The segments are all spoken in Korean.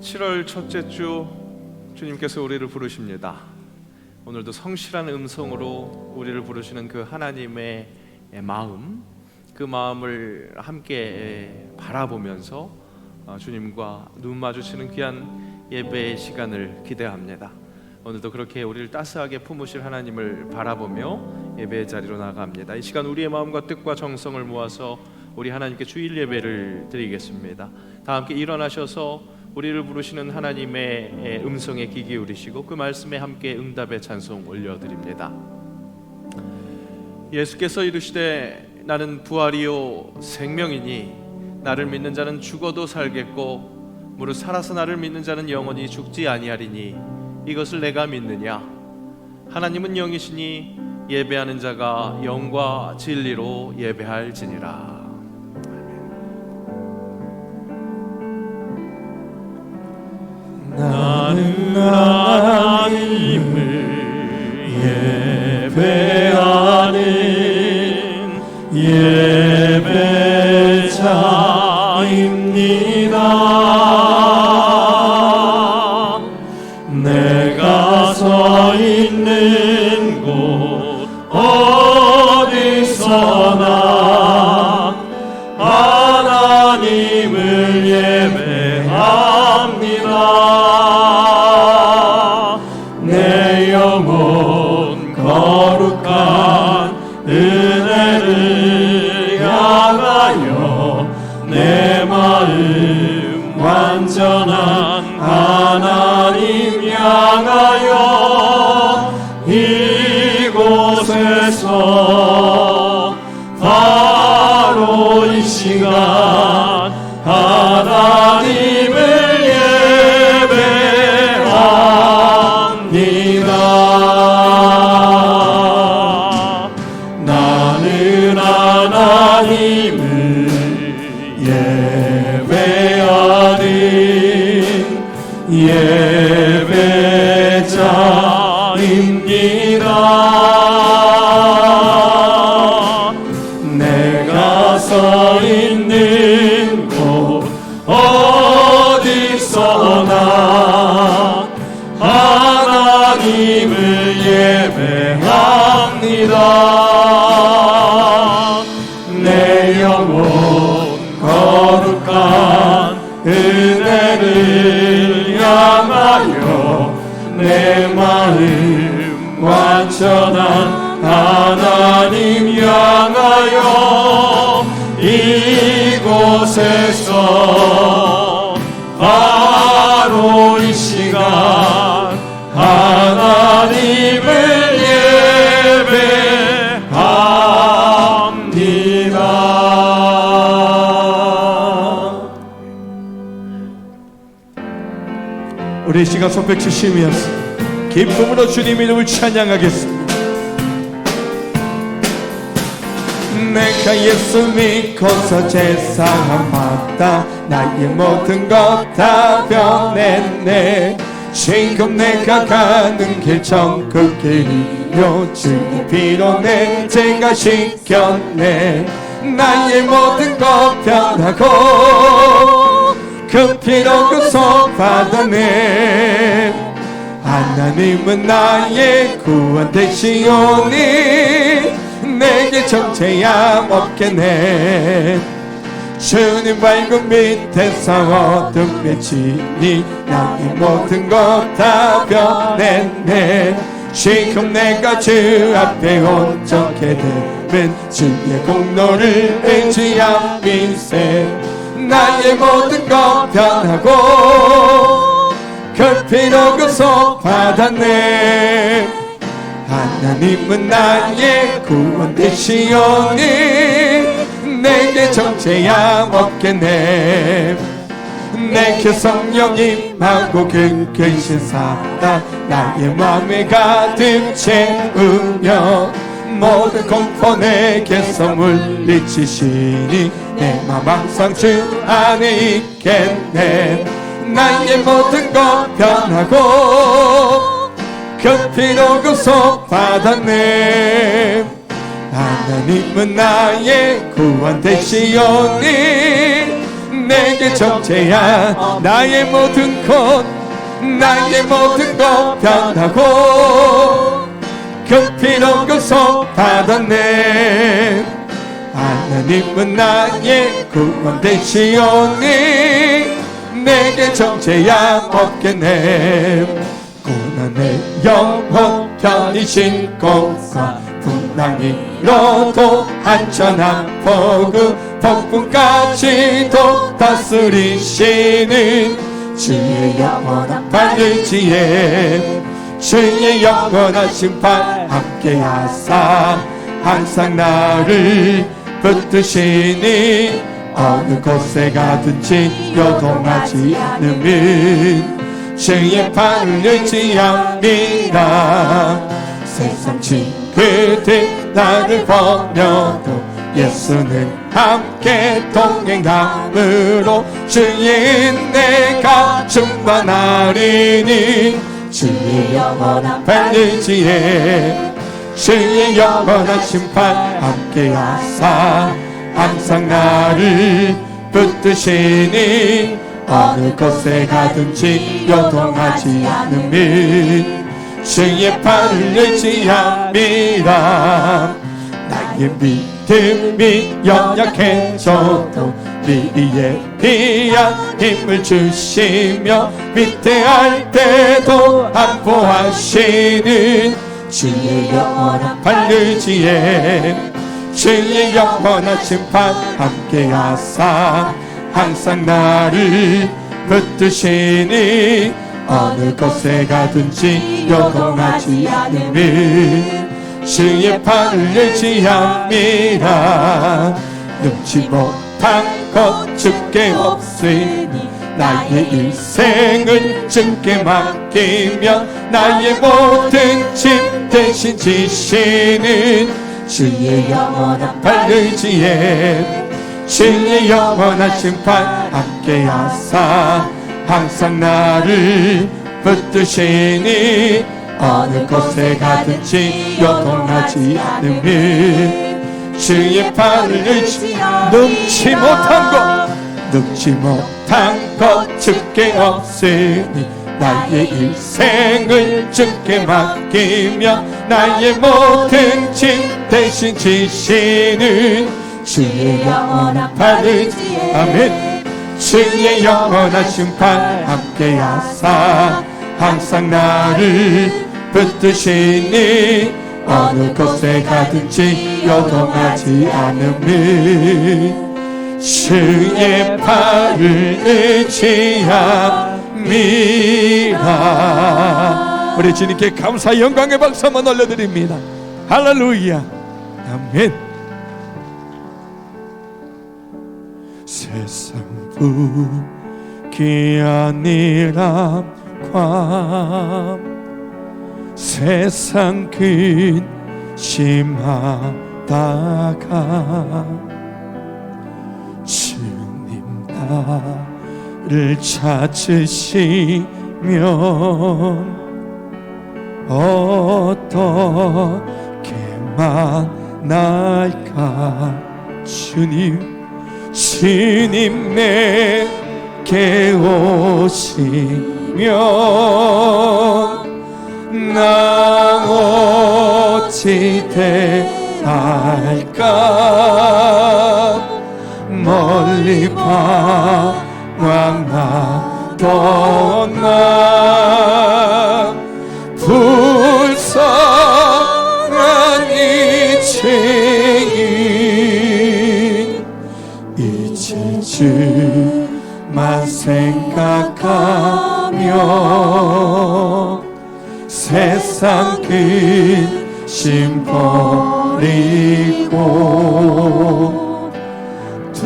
7월 첫째 주 주님께서 우리를 부르십니다. 오늘도 성실한 음성으로 우리를 부르시는 그 하나님의 마음, 그 마음을 함께 바라보면서 주님과 눈 마주치는 귀한 예배의 시간을 기대합니다. 오늘도 그렇게 우리를 따스하게 품으실 하나님을 바라보며 예배의 자리로 나아갑니다. 이 시간 우리의 마음과 뜻과 정성을 모아서 우리 하나님께 주일 예배를 드리겠습니다. 다 함께 일어나셔서 우리를 부르시는 하나님의 음성에 귀 기울이시고 그 말씀에 함께 응답의 찬송 올려드립니다. 예수께서 이르시되 나는 부활이요 생명이니 나를 믿는 자는 죽어도 살겠고 무릇 살아서 나를 믿는 자는 영원히 죽지 아니하리니 이것을 내가 믿느냐. 하나님은 영이시니 예배하는 자가 영과 진리로 예배할지니라. 나는 하나님을 예배하는 예배자입니다. 내가 서 있는 곳 어디서나 하나님을 예배합니다. 내 영혼 거룩한 은혜를 향하여 내 마음 완전한 하나님 향하여 이곳에서 바로 이 시간 하나님을 예배합니다. 나는 하나님을 예배하는 예배자입니다. 내가 서 있는 곳 어디서나 하나님을 예배합니다. 내 영혼 거룩한 은혜를 향하여 내 마음 완전한 하나님 향하여 이곳에서 바로 이 시간 하나님을 예배합니다. 우리 이 시간 손뼉 치시면서 기쁨으로 주님 이름을 찬양하겠습니다. 내가 예수 믿고서 제사함 받다 나의 모든 것 다 변했네. 지금 내가 가는 길 천국 길이요 주의 피로 내 죄가 씻겼네. 나의 모든 것 변하고 그 피로 구속받았네. 하나님은 나의 구원 되시오니 내게 정죄함 없겠네. 주님 발굽 밑에서 어둠 맺히니 나의 모든 것 다 변했네. 지금 내가 주 앞에 온전케 되면 주의 공로를 의지한 민세. 나의 모든 것 변하고 그 피로 구속받았네. 하나님은 나의 구원 되시오니 내게 정죄함 없겠네. 내게 성령 임하고 그 근신 사다 나의 맘에 가득 채우며 모든 공포 내게서 물리치시니 내 맘 항상 주 안에 있겠네. 나의 모든 것 변하고 그 피로 구속받았네. 하나님은 나의 구원 되시오니 내게 정체야. 나의 모든 것 변하고 그 피로 그소 받았네. 하나님은 나의 구원 되시오니 내게 정체야 없겠네. 고난의 영혼 편이신 곳과 풍랑이로도 안전한 폭풍까지도 다스리시는 주의 영원한 발의지에 주의 영원한 심판 함께하사 항상 나를 붙드시니 어느 곳에 가든지 요동하지 않으면 주의 팔을 의지함이라. 세상 친구들 나를 버려도 예수는 함께 동행함으로 주의 은혜가 충만하리니 주의 영원한 발의지에 주의 영원한 심판 함께하사 항상 나를 붙드시니 어느 곳에 가든지 요동하지 않으면 주의 팔을 의지함이라. 나의 믿음이 연약해져도 미리에 비한 힘을 주시며 위태할 때도 안보하시는 주의 영원한 발의지에 주의 영원한 심판 함께하사 항상 나를 붙드시니 어느 곳에 가든지 요동하지 않으면 주의 팔을 의지함이라. 능치 못한 것 주께 없으니 나의 일생을 주께 맡기며 나의 모든 짐 대신 지시는 주의 영원한 발의지에 주의 영원한 심판 함께하사 항상 나를 붙드시니 어느 곳에 가든지 요동하지 않으면 주의 팔을 의지하며 능치 못한 것 주께 없으니 나의 일생을 주께 맡기며 나의 모든 짐 대신 지시는 주의 영원한 발의지에 아멘. 주의 영원한 심판 함께하사 항상 나를 붙드시니 어느 곳에 가든지 요동하지 않으면 주의 팔을 의지함이라. 우리 주님께 감사 영광의 박수 한번 올려드립니다. 할렐루야. 아멘. 세상 북이 아니라 광 세상 근심하다가 주님 나를 찾으시면 어떻게 만날까. 주님 내게 오시면 나 어찌 대할까. 멀리 방황하던 나 불쌍한 이 죄인 이제 주만 생각하며 세상 근심 버리고 두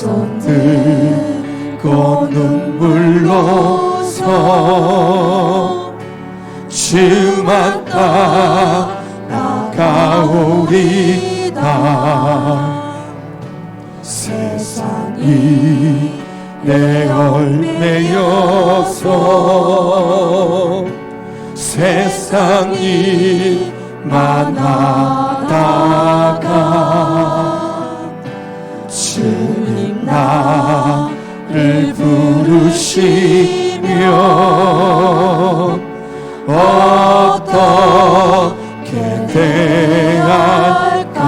손 들고 눈물로 서 주만 따라가오리다. 세상이 내 얼매여서 세상 일만 하다가 주님 나를 어떻게 대할까?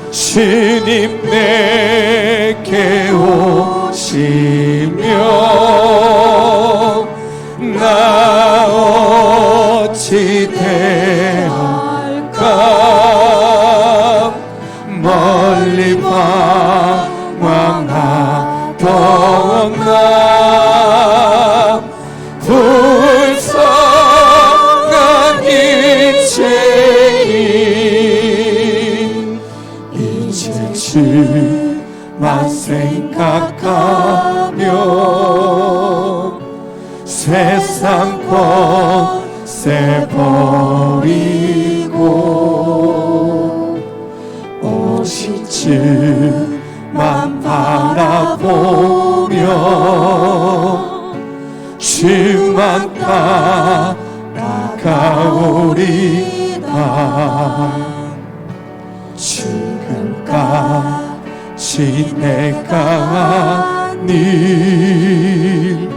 주님 내게 오시면 나 어찌 대할까? 멀리 방황하던 나 불쌍한 인생이 이제 주만 생각하며 세상 권세 버리고 오실 주만 바라보며 주만 따라가오리다. 지금까지 내가 한 일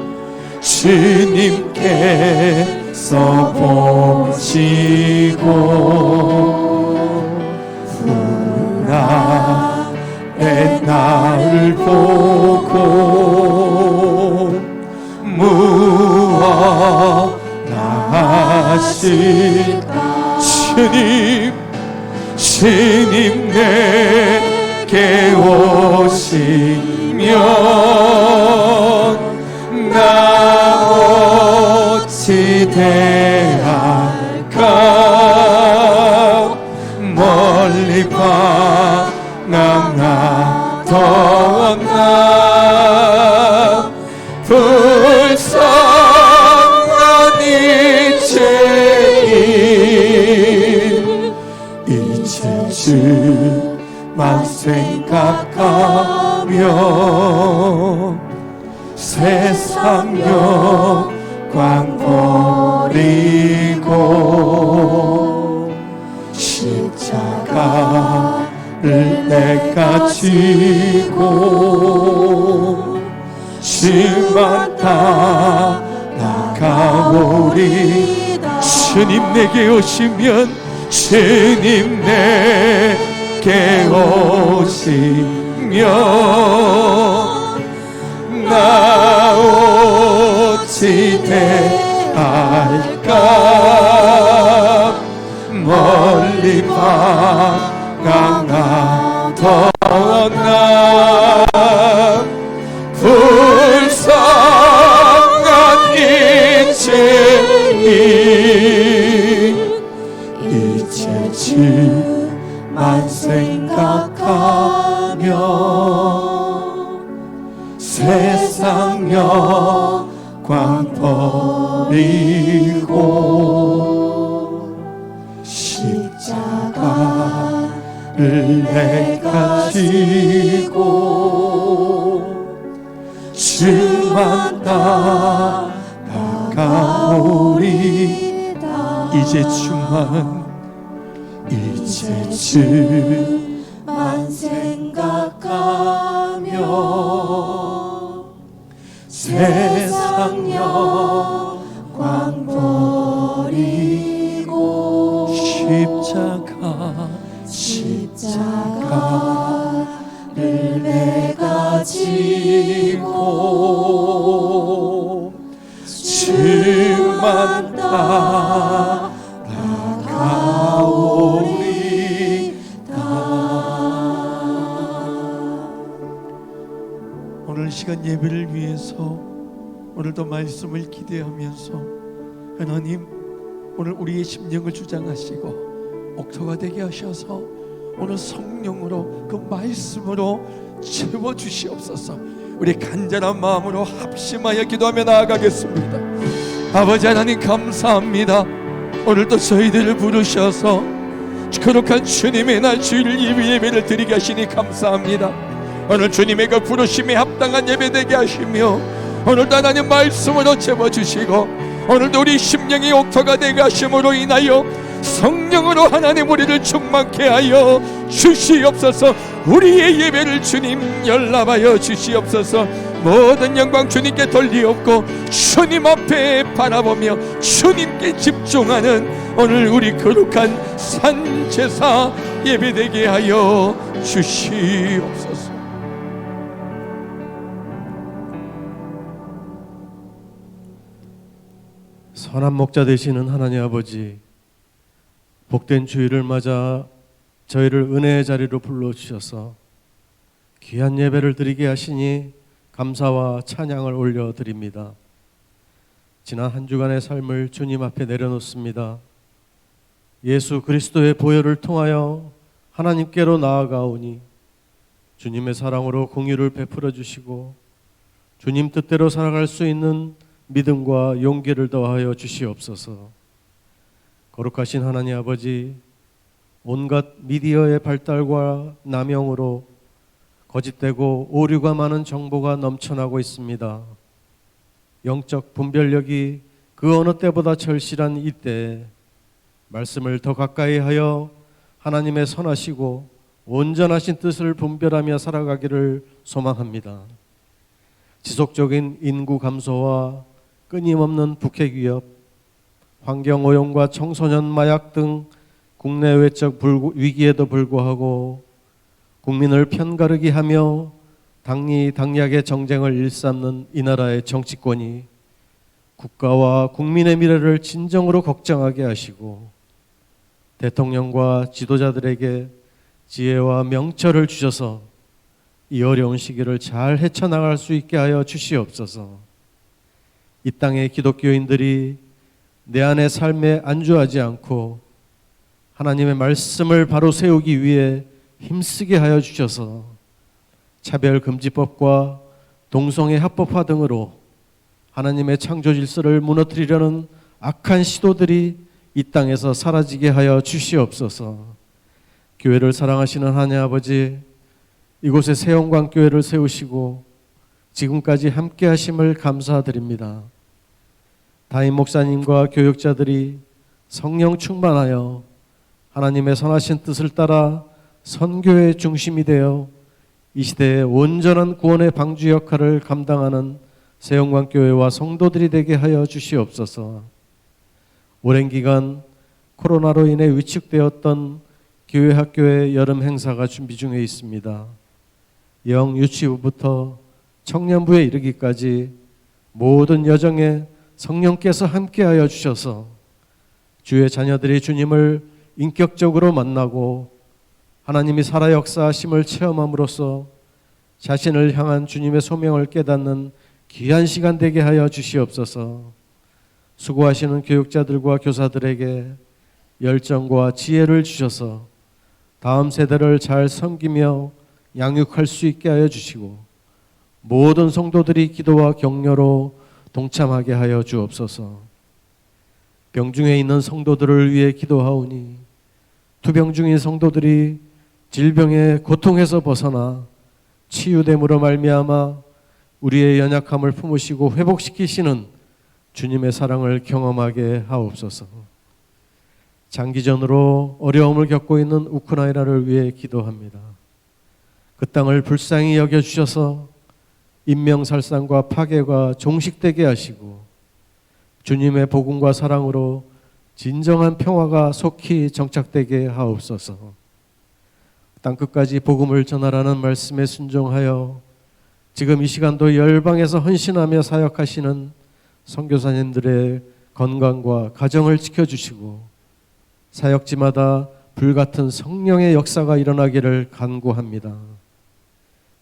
주님께서 보시고 나의 나를 보고 무엇나 하실까? 주님 내게 오시면 나 어찌 대할까? 멀리 방황하던 나 불쌍한 인생이 이제 주만 생각하며 세상 영광 버리고 십자가를 내가 지고 주만 따라가오리다. 주님 내게 오시면 주님 내게 오시면 나 어찌 대할까? 멀리 방황하던 나 불쌍한 인생이 이제 주만 생각하며 세상 영광 버리고 십자가를 내가 지고 주만 따라가오리다. 이제 주만 생각하며 세상 영광 버리고 십자가를 내가 지고 주만 따라가오리다. 오늘 시간 예배를 위해서 오늘도 말씀을 기대하면서 하나님 오늘 우리의 심령을 주장하시고 옥토가 되게 하셔서 오늘 성령으로 그 말씀으로 채워주시옵소서. 우리 간절한 마음으로 합심하여 기도하며 나아가겠습니다. 아버지 하나님 감사합니다. 오늘도 저희들을 부르셔서 거룩한 주님의 날 주일 예배를 드리게 하시니 감사합니다. 오늘 주님의 그 부르심에 합당한 예배 되게 하시며 오늘도 하나님 말씀으로 채워주시고 오늘도 우리 심령이 옥토가 되게 하심으로 인하여 성령으로 하나님 우리를 충만케 하여 주시옵소서. 우리의 예배를 주님 연락하여 주시옵소서. 모든 영광 주님께 돌리옵고 주님 앞에 바라보며 주님께 집중하는 오늘 우리 거룩한 산제사 예배되게 하여 주시옵소서. 선한 목자 되시는 하나님 아버지, 복된 주일을 맞아 저희를 은혜의 자리로 불러주셔서 귀한 예배를 드리게 하시니 감사와 찬양을 올려드립니다. 지난 한 주간의 삶을 주님 앞에 내려놓습니다. 예수 그리스도의 보혈을 통하여 하나님께로 나아가오니 주님의 사랑으로 공유를 베풀어 주시고 주님 뜻대로 살아갈 수 있는 믿음과 용기를 더하여 주시옵소서. 거룩하신 하나님 아버지, 온갖 미디어의 발달과 남용으로 거짓되고 오류가 많은 정보가 넘쳐나고 있습니다. 영적 분별력이 그 어느 때보다 절실한 이때 말씀을 더 가까이 하여 하나님의 선하시고 온전하신 뜻을 분별하며 살아가기를 소망합니다. 지속적인 인구 감소와 끊임없는 북핵 위협, 환경오염과 청소년 마약 등 국내 외적 위기에도 불구하고 국민을 편가르기 하며 당리당략의 정쟁을 일삼는 이 나라의 정치권이 국가와 국민의 미래를 진정으로 걱정하게 하시고 대통령과 지도자들에게 지혜와 명철을 주셔서 이 어려운 시기를 잘 헤쳐나갈 수 있게 하여 주시옵소서. 이 땅의 기독교인들이 내 안의 삶에 안주하지 않고 하나님의 말씀을 바로 세우기 위해 힘쓰게 하여 주셔서 차별금지법과 동성애 합법화 등으로 하나님의 창조 질서를 무너뜨리려는 악한 시도들이 이 땅에서 사라지게 하여 주시옵소서. 교회를 사랑하시는 하나님 아버지, 이곳에 새영광교회를 세우시고 지금까지 함께 하심을 감사드립니다. 담임 목사님과 교육자들이 성령 충만하여 하나님의 선하신 뜻을 따라 선교의 중심이 되어 이 시대의 온전한 구원의 방주 역할을 감당하는 새영광교회와 성도들이 되게 하여 주시옵소서. 오랜 기간 코로나로 인해 위축되었던 교회 학교의 여름 행사가 준비 중에 있습니다. 영 유치부부터 청년부에 이르기까지 모든 여정에 성령께서 함께하여 주셔서 주의 자녀들이 주님을 인격적으로 만나고 하나님이 살아 역사하심을 체험함으로써 자신을 향한 주님의 소명을 깨닫는 귀한 시간 되게 하여 주시옵소서. 수고하시는 교육자들과 교사들에게 열정과 지혜를 주셔서 다음 세대를 잘 섬기며 양육할 수 있게 하여 주시고 모든 성도들이 기도와 격려로 동참하게 하여 주옵소서. 병중에 있는 성도들을 위해 기도하오니 투병 중인 성도들이 질병의 고통에서 벗어나 치유됨으로 말미암아 우리의 연약함을 품으시고 회복시키시는 주님의 사랑을 경험하게 하옵소서. 장기전으로 어려움을 겪고 있는 우크라이나를 위해 기도합니다. 그 땅을 불쌍히 여겨주셔서 인명살상과 파괴가 종식되게 하시고 주님의 복음과 사랑으로 진정한 평화가 속히 정착되게 하옵소서. 땅끝까지 복음을 전하라는 말씀에 순종하여 지금 이 시간도 열방에서 헌신하며 사역하시는 선교사님들의 건강과 가정을 지켜주시고 사역지마다 불같은 성령의 역사가 일어나기를 간구합니다.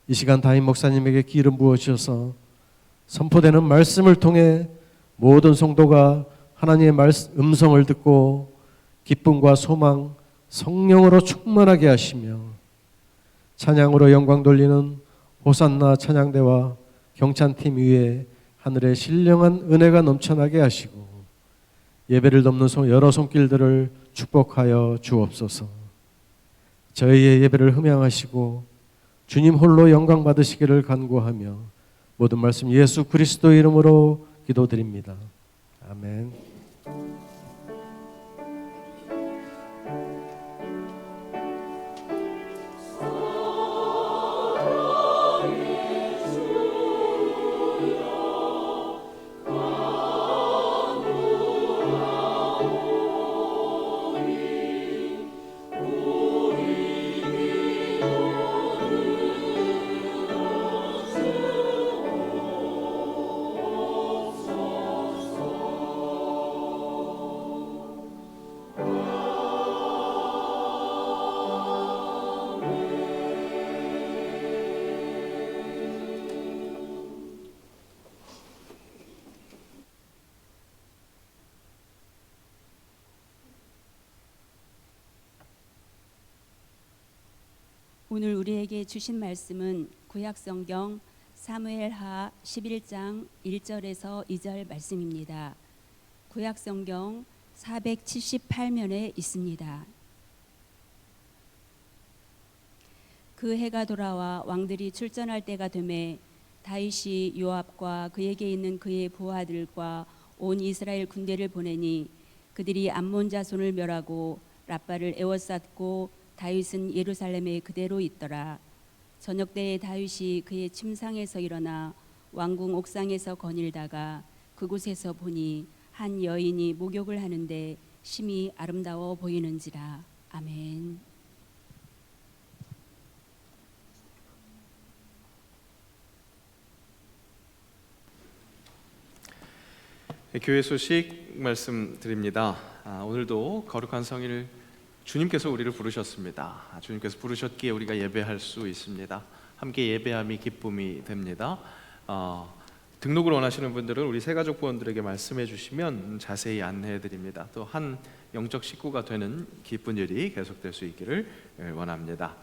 이 시간 담임 목사님에게 기름 부어주셔서 선포되는 말씀을 통해 모든 성도가 하나님의 음성을 듣고 기쁨과 소망, 성령으로 충만하게 하시며 찬양으로 영광 돌리는 호산나 찬양대와 경찬팀 위에 하늘의 신령한 은혜가 넘쳐나게 하시고 예배를 돕는 여러 손길들을 축복하여 주옵소서. 저희의 예배를 흠양하시고 주님 홀로 영광 받으시기를 간구하며 모든 말씀 예수 그리스도 이름으로 기도드립니다. 아멘. 오늘 우리에게 주신 말씀은 구약성경 사무엘하 11장 1절에서 2절 말씀입니다. 구약성경 478면에 있습니다. 그 해가 돌아와 왕들이 출전할 때가 되매 다윗이 요압과 그에게 있는 그의 부하들과 온 이스라엘 군대를 보내니 그들이 암몬 자손을 멸하고 라빠를 에워쌌고 다윗은 예루살렘에 그대로 있더라. 저녁 때에 다윗이 그의 침상에서 일어나 왕궁 옥상에서 거닐다가 그곳에서 보니 한 여인이 목욕을 하는데 심히 아름다워 보이는지라. 아멘. 교회 소식 말씀드립니다. 오늘도 거룩한 성일 주님께서 우리를 부르셨습니다. 주님께서 부르셨기에 우리가 예배할 수 있습니다. 함께 예배함이 기쁨이 됩니다. 등록을 원하시는 분들은 우리 새가족 부원들에게 말씀해 주시면 자세히 안내해 드립니다. 또 한 영적 식구가 되는 기쁜 일이 계속될 수 있기를 원합니다.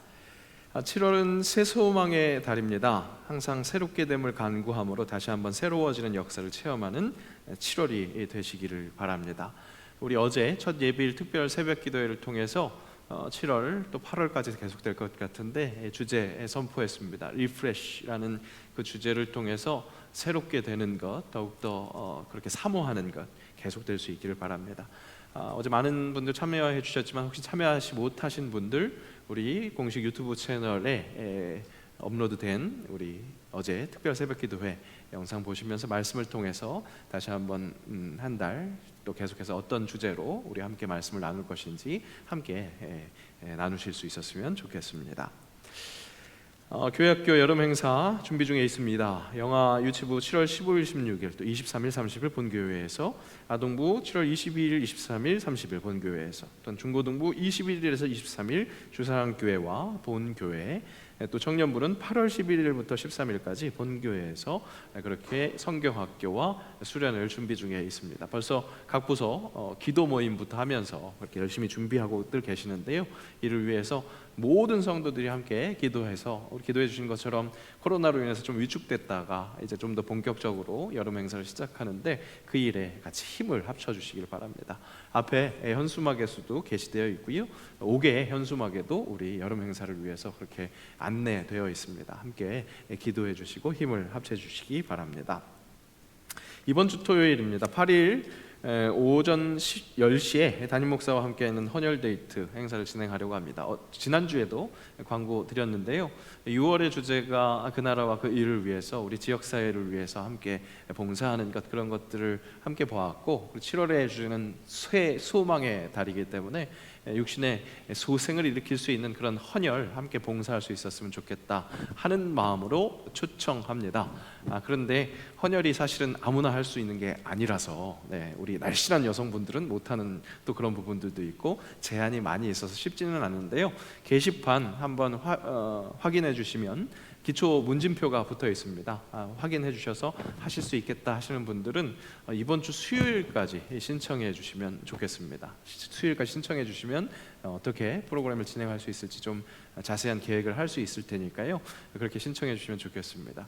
7월은 새 소망의 달입니다. 항상 새롭게 됨을 간구함으로 다시 한번 새로워지는 역사를 체험하는 7월이 되시기를 바랍니다. 우리 어제 첫 예비일 특별 새벽 기도회를 통해서 7월 또 8월까지 계속될 것 같은데 주제 선포했습니다. 리프레시라는 그 주제를 통해서 새롭게 되는 것, 더욱더 그렇게 사모하는 것 계속될 수 있기를 바랍니다. 어제 많은 분들 참여해 주셨지만 혹시 참여하지 못하신 분들 우리 공식 유튜브 채널에 업로드된 우리 어제 특별 새벽 기도회 영상 보시면서 말씀을 통해서 다시 한번 한 달 또 계속해서 어떤 주제로 우리 함께 말씀을 나눌 것인지 함께 나누실 수 있었으면 좋겠습니다. 교회학교 여름 행사 준비 중에 있습니다. 영아 유치부 7월 15일, 16일, 또 23일, 30일 본교회에서, 아동부 7월 22일, 23일, 30일 본교회에서, 또 중고등부 21일에서 23일 주사랑교회와 본교회, 또 청년부는 8월 11일부터 13일까지 본교회에서 그렇게 성경학교와 수련을 준비 중에 있습니다. 벌써 각 부서 기도 모임부터 하면서 그렇게 열심히 준비하고들 계시는데요. 이를 위해서 모든 성도들이 함께 기도해서 우리 기도해 주신 것처럼 코로나로 인해서 좀 위축됐다가 이제 좀 더 본격적으로 여름 행사를 시작하는데 그 일에 같이 힘을 합쳐 주시길 바랍니다. 앞에 현수막에서도 게시되어 있고요. 5개의 현수막에도 우리 여름 행사를 위해서 그렇게 안내되어 있습니다. 함께 기도해 주시고 힘을 합쳐 주시기 바랍니다. 이번 주 토요일입니다. 8일 오전 10시에 담임 목사와 함께하는 헌혈 데이트 행사를 진행하려고 합니다. 지난주에도 광고 드렸는데요. 6월의 주제가 그 나라와 그 일을 위해서 우리 지역사회를 위해서 함께 봉사하는 것, 그런 것들을 함께 보았고 7월의 주제는 소망의 달이기 때문에 육신의 소생을 일으킬 수 있는 그런 헌혈 함께 봉사할 수 있었으면 좋겠다 하는 마음으로 초청합니다. 그런데 헌혈이 사실은 아무나 할 수 있는 게 아니라서 우리 날씬한 여성분들은 못하는 또 그런 부분들도 있고 제한이 많이 있어서 쉽지는 않은데요. 게시판 한번 확인해 주시면 기초 문진표가 붙어 있습니다. 확인해 주셔서 하실 수 있겠다 하시는 분들은 이번 주 수요일까지 신청해 주시면 좋겠습니다. 수요일까지 신청해 주시면 어떻게 프로그램을 진행할 수 있을지 좀 자세한 계획을 할 수 있을 테니까요. 그렇게 신청해 주시면 좋겠습니다.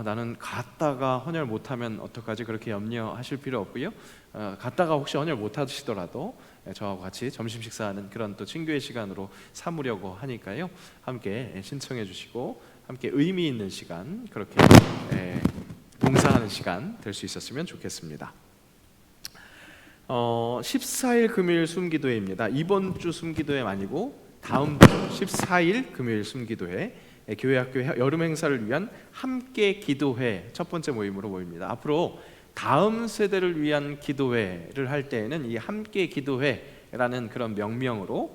나는 갔다가 헌혈 못하면 어떡하지? 그렇게 염려하실 필요 없고요. 갔다가 혹시 헌혈 못하시더라도 저하고 같이 점심 식사하는 그런 또 친교의 시간으로 삼으려고 하니까요. 함께 신청해 주시고 함께 의미 있는 시간, 그렇게 봉사하는 시간 될 수 있었으면 좋겠습니다. 14일 금요일 숨기도회입니다. 이번 주 숨기도회 아니고 다음 주 14일 금요일 숨기도회, 교회학교 여름 행사를 위한 함께 기도회 첫 번째 모임으로 모입니다. 앞으로 다음 세대를 위한 기도회를 할 때에는 이 함께 기도회라는 그런 명명으로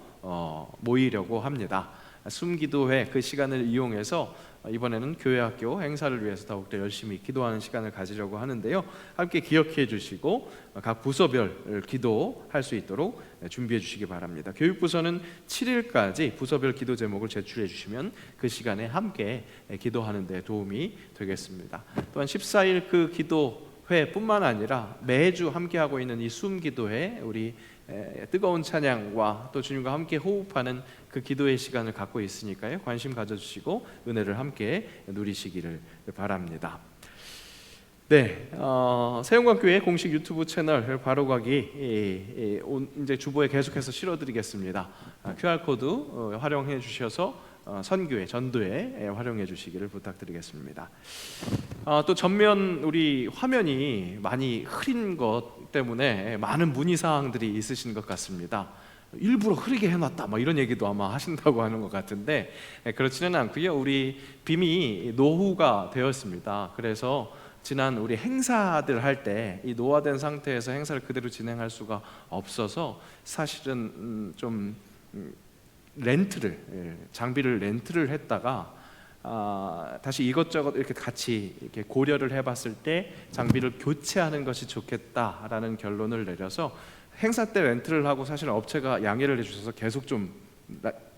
모이려고 합니다. 숨기도회 그 시간을 이용해서 이번에는 교회학교 행사를 위해서 더욱더 열심히 기도하는 시간을 가지려고 하는데요. 함께 기억해 주시고 각 부서별 기도할 수 있도록 준비해 주시기 바랍니다. 교육부서는 7일까지 부서별 기도 제목을 제출해 주시면 그 시간에 함께 기도하는 데 도움이 되겠습니다. 또한 14일 그 기도회뿐만 아니라 매주 함께하고 있는 이 숨기도회, 우리 뜨거운 찬양과 또 주님과 함께 호흡하는 그 기도의 시간을 갖고 있으니까요. 관심 가져주시고 은혜를 함께 누리시기를 바랍니다. 네, 세용관교회 공식 유튜브 채널 바로가기 이제 주보에 계속해서 실어드리겠습니다. QR 코드 활용해 주셔서 선교회, 전도에 활용해 주시기를 부탁드리겠습니다. 또 전면 우리 화면이 많이 흐린 것 때문에 많은 문의 사항들이 있으신 것 같습니다. 일부러 흐리게 해놨다 뭐 이런 얘기도 아마 하신다고 하는 것 같은데 그렇지는 않고요. 우리 빔이 노후가 되었습니다. 그래서 지난 우리 행사들 할 때 이 노화된 상태에서 행사를 그대로 진행할 수가 없어서 사실은 좀 장비를 렌트를 했다가 다시 이것저것 이렇게 같이 이렇게 고려를 해봤을 때 장비를 교체하는 것이 좋겠다라는 결론을 내려서 행사 때 렌트를 하고 사실 업체가 양해를 해주셔서 계속 좀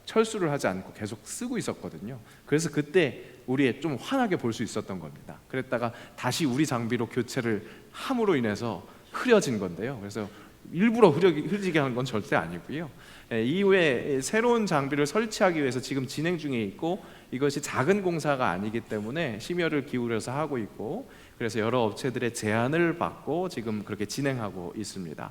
철수를 하지 않고 계속 쓰고 있었거든요. 그래서 그때 우리 좀 환하게 볼 수 있었던 겁니다. 그랬다가 다시 우리 장비로 교체를 함으로 인해서 흐려진 건데요. 그래서 일부러 흐리게 하는 건 절대 아니고요. 이후에 새로운 장비를 설치하기 위해서 지금 진행 중에 있고 이것이 작은 공사가 아니기 때문에 심혈을 기울여서 하고 있고 그래서 여러 업체들의 제안을 받고 지금 그렇게 진행하고 있습니다.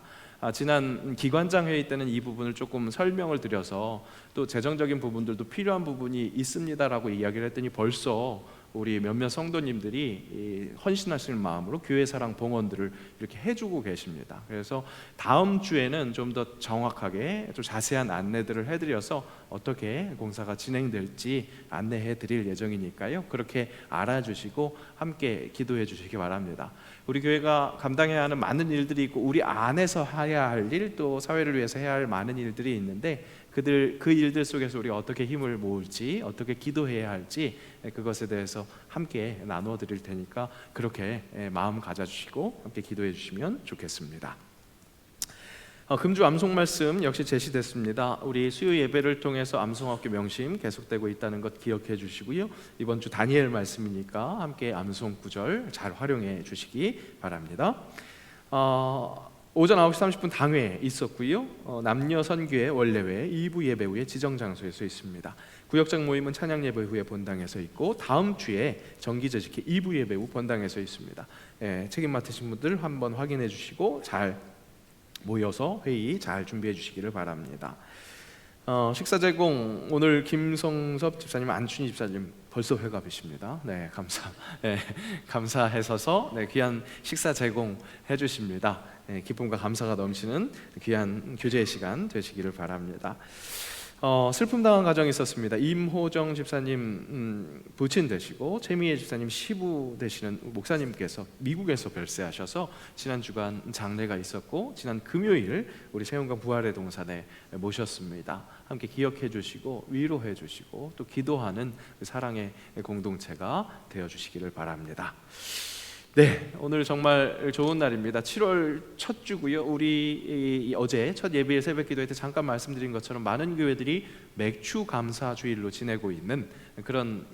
지난 기관장 회의 때는 이 부분을 조금 설명을 드려서 또 재정적인 부분들도 필요한 부분이 있습니다라고 이야기를 했더니 벌써 우리 몇몇 성도님들이 헌신하시는 마음으로 교회 사랑 봉헌들을 이렇게 해주고 계십니다. 그래서 다음 주에는 좀 더 정확하게 좀 자세한 안내들을 해드려서 어떻게 공사가 진행될지 안내해 드릴 예정이니까요. 그렇게 알아주시고 함께 기도해 주시기 바랍니다. 우리 교회가 감당해야 하는 많은 일들이 있고 우리 안에서 해야 할 일, 또 사회를 위해서 해야 할 많은 일들이 있는데 그 일들 속에서 우리가 어떻게 힘을 모을지, 어떻게 기도해야 할지 그것에 대해서 함께 나누어 드릴 테니까 그렇게 마음 가져주시고 함께 기도해 주시면 좋겠습니다. 금주 암송 말씀 역시 제시됐습니다. 우리 수요 예배를 통해서 암송학교 명심 계속되고 있다는 것 기억해 주시고요. 이번 주 다니엘 말씀이니까 함께 암송 구절 잘 활용해 주시기 바랍니다. 오전 9시 30분 당회에 있었고요. 남녀 선교회 원래회 2부 예배 후에 지정 장소에서 있습니다. 구역장 모임은 찬양 예배 후에 본당에서 있고 다음 주에 정기제식회 2부 예배 후 본당에서 있습니다. 책임 맡으신 분들 한번 확인해 주시고 잘 모여서 회의 잘 준비해 주시기를 바랍니다. 식사 제공 오늘 김성섭 집사님, 안춘희 집사님 벌써 회갑이십니다. 네, 감사해서서 귀한 식사 제공해 주십니다. 기쁨과 감사가 넘치는 귀한 교제의 시간 되시기를 바랍니다. 슬픔 당한 가정이 있었습니다. 임호정 집사님 부친 되시고 최미애 집사님 시부 되시는 목사님께서 미국에서 별세하셔서 지난 주간 장례가 있었고 지난 금요일 우리 세운강 부활의 동산에 모셨습니다. 함께 기억해 주시고 위로해 주시고 또 기도하는 사랑의 공동체가 되어 주시기를 바랍니다. 네, 오늘 정말 좋은 날입니다. 7월 첫 주고요. 우리 어제 첫 예배 새벽 기도회 때 잠깐 말씀드린 것처럼 많은 교회들이 맥주 감사 주일로 지내고 있는 그런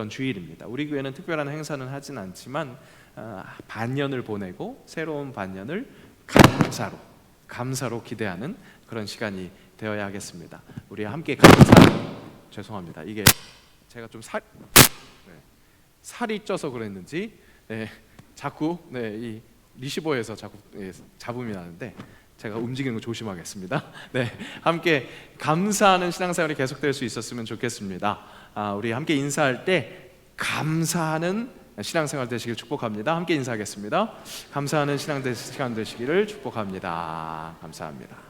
주일입니다. 우리 교회는 특별한 행사는 하진 않지만 반년을 보내고 새로운 반년을 감사로 기대하는 그런 시간이 되어야 하겠습니다. 우리 함께 죄송합니다. 이게 제가 좀 살이 쪄서 그랬는지 자꾸 이 리시버에서 자꾸 잡음이 나는데 제가 움직이는 거 조심하겠습니다. 함께 감사하는 신앙생활이 계속될 수 있었으면 좋겠습니다. 우리 함께 인사할 때 감사하는 신앙생활 되시길 축복합니다. 함께 인사하겠습니다. 감사하는 시간 되시기를 축복합니다. 감사합니다.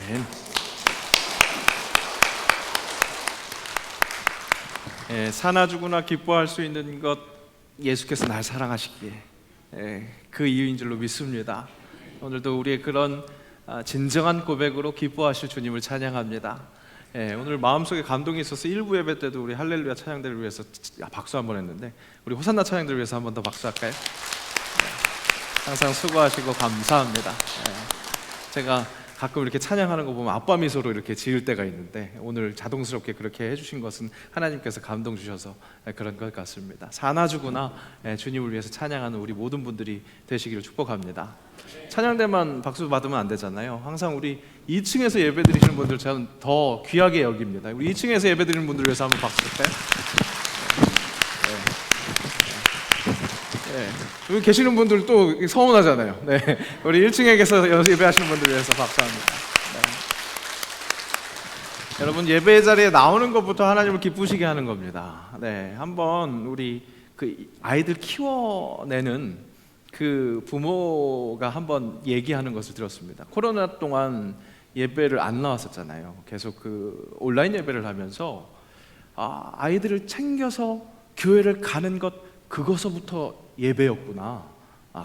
아멘. 사나 죽으나 기뻐할 수 있는 것, 예수께서 날 사랑하시기에 그 이유인 줄로 믿습니다. 오늘도 우리의 그런 진정한 고백으로 기뻐하실 주님을 찬양합니다. 오늘 마음속에 감동이 있어서 1부 예배 때도 우리 할렐루야 찬양들을 위해서 박수 한번 했는데, 우리 호산나 찬양들을 위해서 한번 더 박수할까요? 항상 수고하시고 감사합니다. 제가 가끔 이렇게 찬양하는 거 보면 아빠 미소로 이렇게 지을 때가 있는데, 오늘 자동스럽게 그렇게 해주신 것은 하나님께서 감동 주셔서 그런 것 같습니다. 사나주구나 주님을 위해서 찬양하는 우리 모든 분들이 되시기를 축복합니다. 찬양대만 박수 받으면 안 되잖아요. 항상 우리 2층에서 예배 드리시는 분들 저는 더 귀하게 여깁니다. 우리 2층에서 예배 드리는 분들 위해서 한번 박수 할까요? 여기 계시는 분들 또 서운하잖아요. 우리 1층에서 예배하시는 분들 위해서 박수합니다. 여러분, 예배 자리에 나오는 것부터 하나님을 기쁘시게 하는 겁니다. 한번 우리 그 아이들 키워내는 그 부모가 한번 얘기하는 것을 들었습니다. 코로나 동안 예배를 안 나왔었잖아요. 계속 그 온라인 예배를 하면서 아이들을 챙겨서 교회를 가는 것, 그것서부터 예배였구나.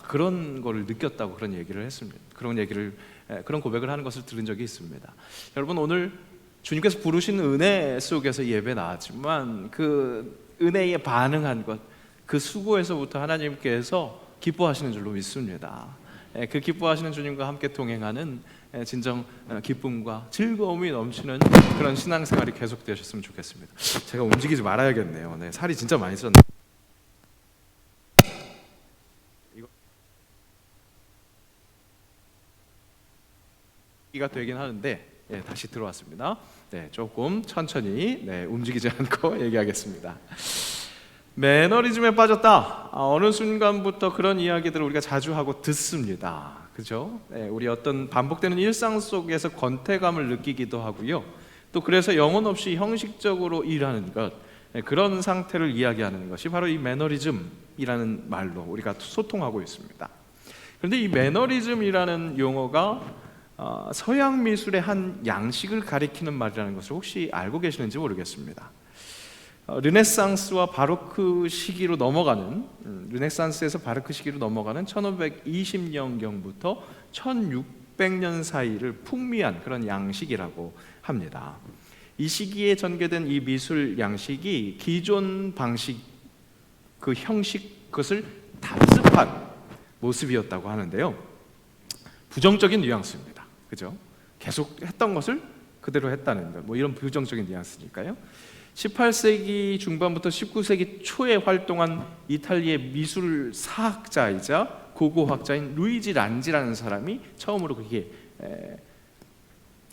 그런 거를 느꼈다고 그런 얘기를 했습니다. 그런 고백을 하는 것을 들은 적이 있습니다. 여러분, 오늘 주님께서 부르신 은혜 속에서 예배 나왔지만 그 은혜에 반응한 것, 그 수고에서부터 하나님께서 기뻐하시는 줄로 믿습니다. 그 기뻐하시는 주님과 함께 동행하는 진정 기쁨과 즐거움이 넘치는 그런 신앙생활이 계속되셨으면 좋겠습니다. 제가 움직이지 말아야겠네요. 살이 진짜 많이 쪘네요. 이가 되긴 하는데 다시 들어왔습니다. 조금 천천히 움직이지 않고 얘기하겠습니다. 매너리즘에 빠졌다. 어느 순간부터 그런 이야기들을 우리가 자주 하고 듣습니다. 그죠? 우리 어떤 반복되는 일상 속에서 권태감을 느끼기도 하고요. 또 그래서 영혼 없이 형식적으로 일하는 것, 그런 상태를 이야기하는 것이 바로 이 매너리즘이라는 말로 우리가 소통하고 있습니다. 그런데 이 매너리즘이라는 용어가 서양 미술의 한 양식을 가리키는 말이라는 것을 혹시 알고 계시는지 모르겠습니다. 르네상스와 바로크 시기로 넘어가는 르네상스에서 바로크 시기로 넘어가는 1520년경부터 1600년 사이를 풍미한 그런 양식이라고 합니다. 이 시기에 전개된 이 미술 양식이 기존 방식, 그 형식, 그것을 답습한 모습이었다고 하는데요. 부정적인 뉘앙스입니다. 그죠? 계속 했던 것을 그대로 했다는 것, 뭐 이런 부정적인 뉘앙스니까요. 18세기 중반부터 19세기 초에 활동한 이탈리아의 미술 사학자이자 고고학자인 루이지 란지라는 사람이 처음으로 그게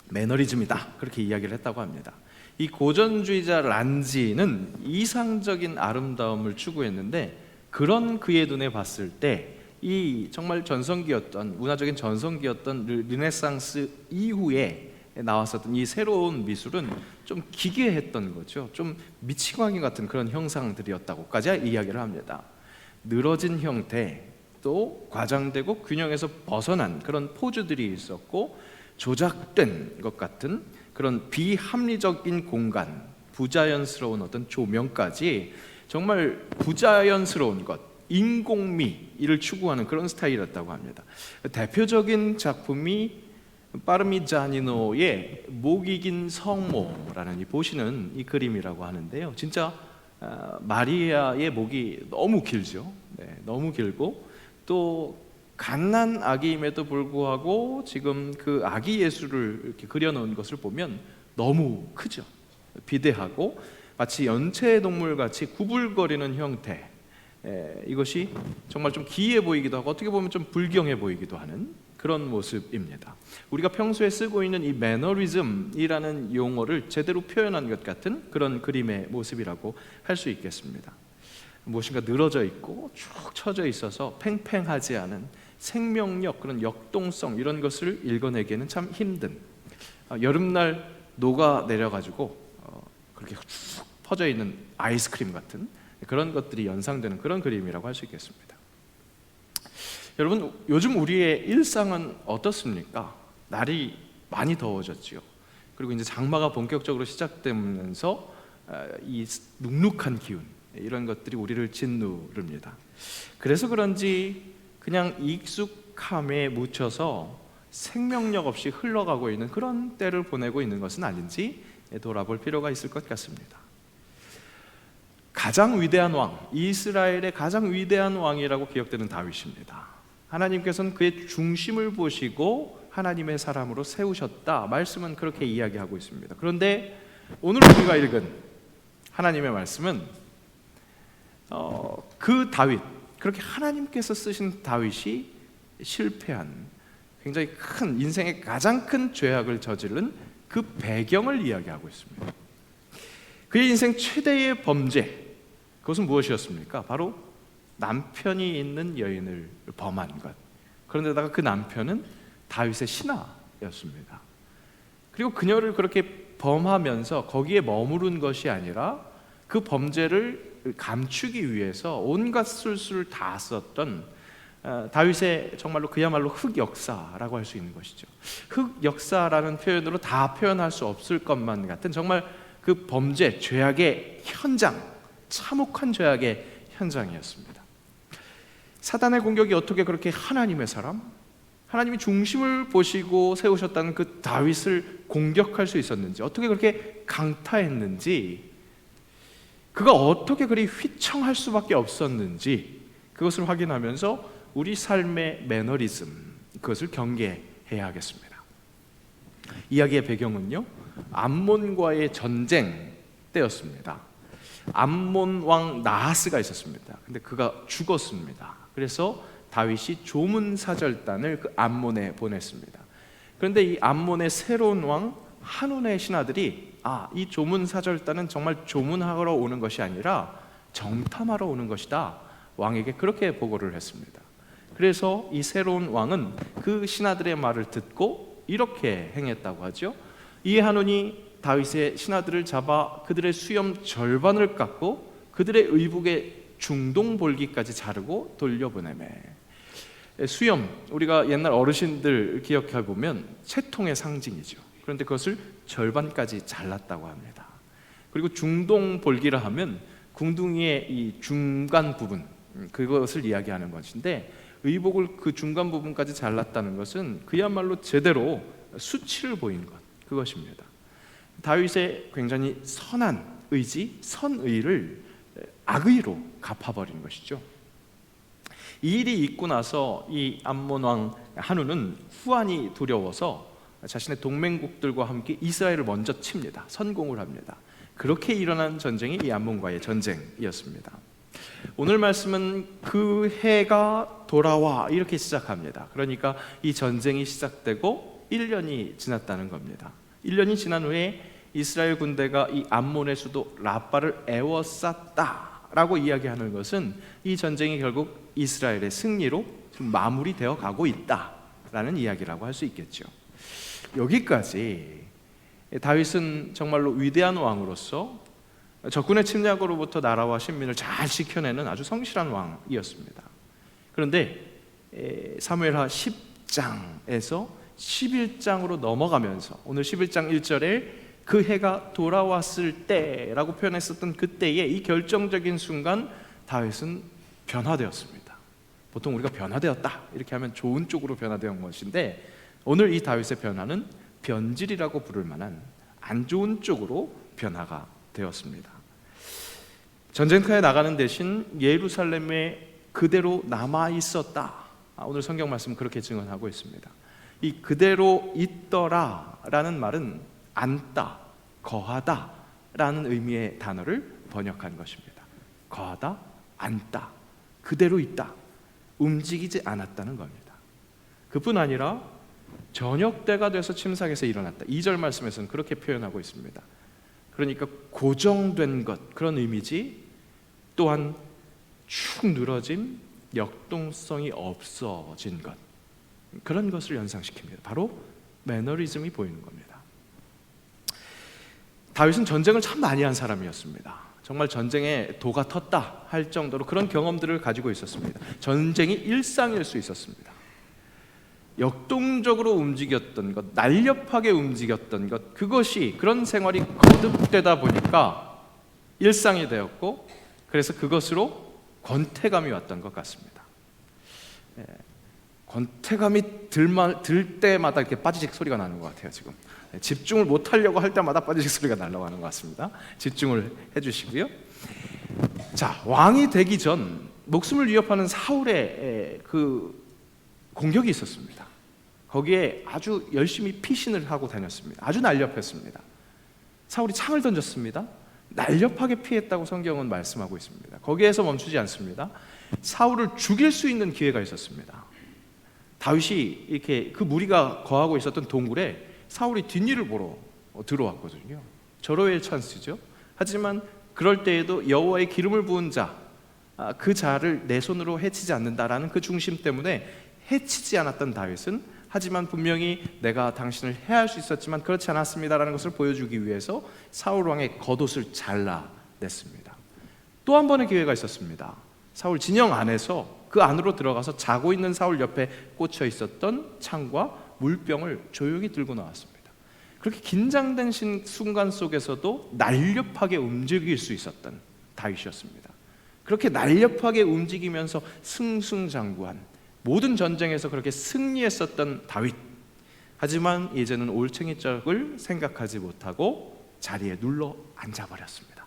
매너리즘이다, 그렇게 이야기를 했다고 합니다. 이 고전주의자 란지는 이상적인 아름다움을 추구했는데, 그런 그의 눈에 봤을 때 이 정말 전성기였던, 문화적인 전성기였던 르네상스 이후에 나왔었던 이 새로운 미술은 좀 기괴했던 거죠. 좀 미치광이 같은 그런 형상들이었다고까지 이야기를 합니다. 늘어진 형태, 또 과장되고 균형에서 벗어난 그런 포즈들이 있었고, 조작된 것 같은 그런 비합리적인 공간, 부자연스러운 어떤 조명까지 정말 부자연스러운 것, 인공미, 이를 추구하는 그런 스타일이었다고 합니다. 대표적인 작품이 파르미자니노의 목이 긴 성모라는 이 보시는 이 그림이라고 하는데요. 진짜 마리아의 목이 너무 길죠. 너무 길고, 또 갓난 아기임에도 불구하고 지금 그 아기 예수를 이렇게 그려놓은 것을 보면 너무 크죠. 비대하고 마치 연체동물 같이 구불거리는 형태. 이것이 정말 좀 기이해 보이기도 하고, 어떻게 보면 좀 불경해 보이기도 하는 그런 모습입니다. 우리가 평소에 쓰고 있는 이 매너리즘이라는 용어를 제대로 표현한 것 같은 그런 그림의 모습이라고 할 수 있겠습니다. 무엇인가 늘어져 있고 쭉 처져 있어서 팽팽하지 않은 생명력, 그런 역동성, 이런 것을 읽어내기에는 참 힘든, 여름날 녹아 내려가지고 그렇게 쭉 퍼져 있는 아이스크림 같은 그런 것들이 연상되는 그런 그림이라고 할 수 있겠습니다. 여러분, 요즘 우리의 일상은 어떻습니까? 날이 많이 더워졌지요. 그리고 이제 장마가 본격적으로 시작되면서 이 눅눅한 기운, 이런 것들이 우리를 짓누릅니다. 그래서 그런지 그냥 익숙함에 묻혀서 생명력 없이 흘러가고 있는 그런 때를 보내고 있는 것은 아닌지 돌아볼 필요가 있을 것 같습니다. 가장 위대한 왕, 이스라엘의 가장 위대한 왕이라고 기억되는 다윗입니다. 하나님께서는 그의 중심을 보시고 하나님의 사람으로 세우셨다, 말씀은 그렇게 이야기하고 있습니다. 그런데 오늘 우리가 읽은 하나님의 말씀은 그 다윗, 그렇게 하나님께서 쓰신 다윗이 실패한, 굉장히 큰, 인생의 가장 큰 죄악을 저지른 그 배경을 이야기하고 있습니다. 그의 인생 최대의 범죄, 그것은 무엇이었습니까? 바로 남편이 있는 여인을 범한 것. 그런데다가 그 남편은 다윗의 신하였습니다. 그리고 그녀를 그렇게 범하면서 거기에 머무른 것이 아니라 그 범죄를 감추기 위해서 온갖 술수를 다 썼던 다윗의 정말로 그야말로 흑역사라고 할 수 있는 것이죠. 흑역사라는 표현으로 다 표현할 수 없을 것만 같은 정말 그 범죄, 죄악의 현장, 참혹한 죄악의 현장이었습니다. 사단의 공격이 어떻게 그렇게 하나님의 사람, 하나님이 중심을 보시고 세우셨다는 그 다윗을 공격할 수 있었는지, 어떻게 그렇게 강타했는지, 그가 어떻게 그리 휘청할 수밖에 없었는지, 그것을 확인하면서 우리 삶의 매너리즘, 그것을 경계해야 하겠습니다. 이야기의 배경은요, 암몬과의 전쟁 때였습니다. 암몬 왕 나하스가 있었습니다. 근데 그가 죽었습니다. 그래서 다윗이 조문사절단을 그 암몬에 보냈습니다. 그런데 이 암몬의 새로운 왕 한운의 신하들이 이 조문사절단은 정말 조문하러 오는 것이 아니라 정탐하러 오는 것이다, 왕에게 그렇게 보고를 했습니다. 그래서 이 새로운 왕은 그 신하들의 말을 듣고 이렇게 행했다고 하죠. 이 한운이 다윗의 신하들을 잡아 그들의 수염 절반을 깎고 그들의 의복의 중동볼기까지 자르고 돌려보내매. 수염, 우리가 옛날 어르신들 기억해 보면 채통의 상징이죠. 그런데 그것을 절반까지 잘랐다고 합니다. 그리고 중동볼기라 하면 궁둥이의 이 중간 부분, 그것을 이야기하는 것인데, 의복을 그 중간 부분까지 잘랐다는 것은 그야말로 제대로 수치를 보인 것, 그것입니다. 다윗의 굉장히 선한 의지, 선의를 악의로 갚아버린 것이죠. 이 일이 있고 나서 이 암몬 왕 한운은 후환이 두려워서 자신의 동맹국들과 함께 이스라엘을 먼저 칩니다. 선공을 합니다. 그렇게 일어난 전쟁이 이 암몬과의 전쟁이었습니다. 오늘 말씀은 그 해가 돌아와 이렇게 시작합니다. 그러니까 이 전쟁이 시작되고 1년이 지났다는 겁니다. 1년이 지난 후에 이스라엘 군대가 이 암몬의 수도 라빠를 에워쌌다라고 이야기하는 것은 이 전쟁이 결국 이스라엘의 승리로 마무리되어 가고 있다라는 이야기라고 할 수 있겠죠. 여기까지 다윗은 정말로 위대한 왕으로서 적군의 침략으로부터 나라와 신민을 잘 지켜내는 아주 성실한 왕이었습니다. 그런데 사무엘하 10장에서 11장으로 넘어가면서 오늘 11장 1절에 그 해가 돌아왔을 때라고 표현했었던 그때의 이 결정적인 순간 다윗은 변화되었습니다. 보통 우리가 변화되었다 이렇게 하면 좋은 쪽으로 변화되는 것인데, 오늘 이 다윗의 변화는 변질이라고 부를 만한 안 좋은 쪽으로 변화가 되었습니다. 전쟁터에 나가는 대신 예루살렘에 그대로 남아 있었다. 오늘 성경 말씀 그렇게 증언하고 있습니다. 이 그대로 있더라라는 말은 앉다, 거하다 라는 의미의 단어를 번역한 것입니다. 거하다, 앉다, 그대로 있다, 움직이지 않았다는 겁니다. 그뿐 아니라 저녁 때가 돼서 침상에서 일어났다. 2절 말씀에서는 그렇게 표현하고 있습니다. 그러니까 고정된 것, 그런 의미지, 또한 축 늘어진 역동성이 없어진 것, 그런 것을 연상시킵니다. 바로 매너리즘이 보이는 겁니다. 다윗은 전쟁을 참 많이 한 사람이었습니다. 정말 전쟁에 도가 텄다 할 정도로 그런 경험들을 가지고 있었습니다. 전쟁이 일상일 수 있었습니다. 역동적으로 움직였던 것, 날렵하게 움직였던 것, 그것이 그런 생활이 거듭되다 보니까 일상이 되었고, 그래서 그것으로 권태감이 왔던 것 같습니다. 권태감이 들 때마다 이렇게 빠지직 소리가 나는 것 같아요. 지금 집중을 못하려고 할 때마다 빠지직 소리가 날라고 하는 것 같습니다. 집중을 해주시고요. 자, 왕이 되기 전 목숨을 위협하는 사울의 그 공격이 있었습니다. 거기에 아주 열심히 피신을 하고 다녔습니다. 아주 날렵했습니다. 사울이 창을 던졌습니다. 날렵하게 피했다고 성경은 말씀하고 있습니다. 거기에서 멈추지 않습니다. 사울을 죽일 수 있는 기회가 있었습니다. 다윗이 이렇게 그 무리가 거하고 있었던 동굴에 사울이 뒷일을 보러 들어왔거든요. 절호의 찬스죠. 하지만 그럴 때에도 여호와의 기름을 부은 자, 그 자를 내 손으로 해치지 않는다라는 그 중심 때문에 해치지 않았던 다윗은, 하지만 분명히 내가 당신을 해할 수 있었지만 그렇지 않았습니다라는 것을 보여주기 위해서 사울 왕의 겉옷을 잘라냈습니다. 또 한 번의 기회가 있었습니다. 사울 진영 안에서 그 안으로 들어가서 자고 있는 사울 옆에 꽂혀 있었던 창과 물병을 조용히 들고 나왔습니다. 그렇게 긴장된 순간 속에서도 날렵하게 움직일 수 있었던 다윗이었습니다. 그렇게 날렵하게 움직이면서 승승장구한, 모든 전쟁에서 그렇게 승리했었던 다윗. 하지만 이제는 올챙이 짝을 생각하지 못하고 자리에 눌러 앉아버렸습니다.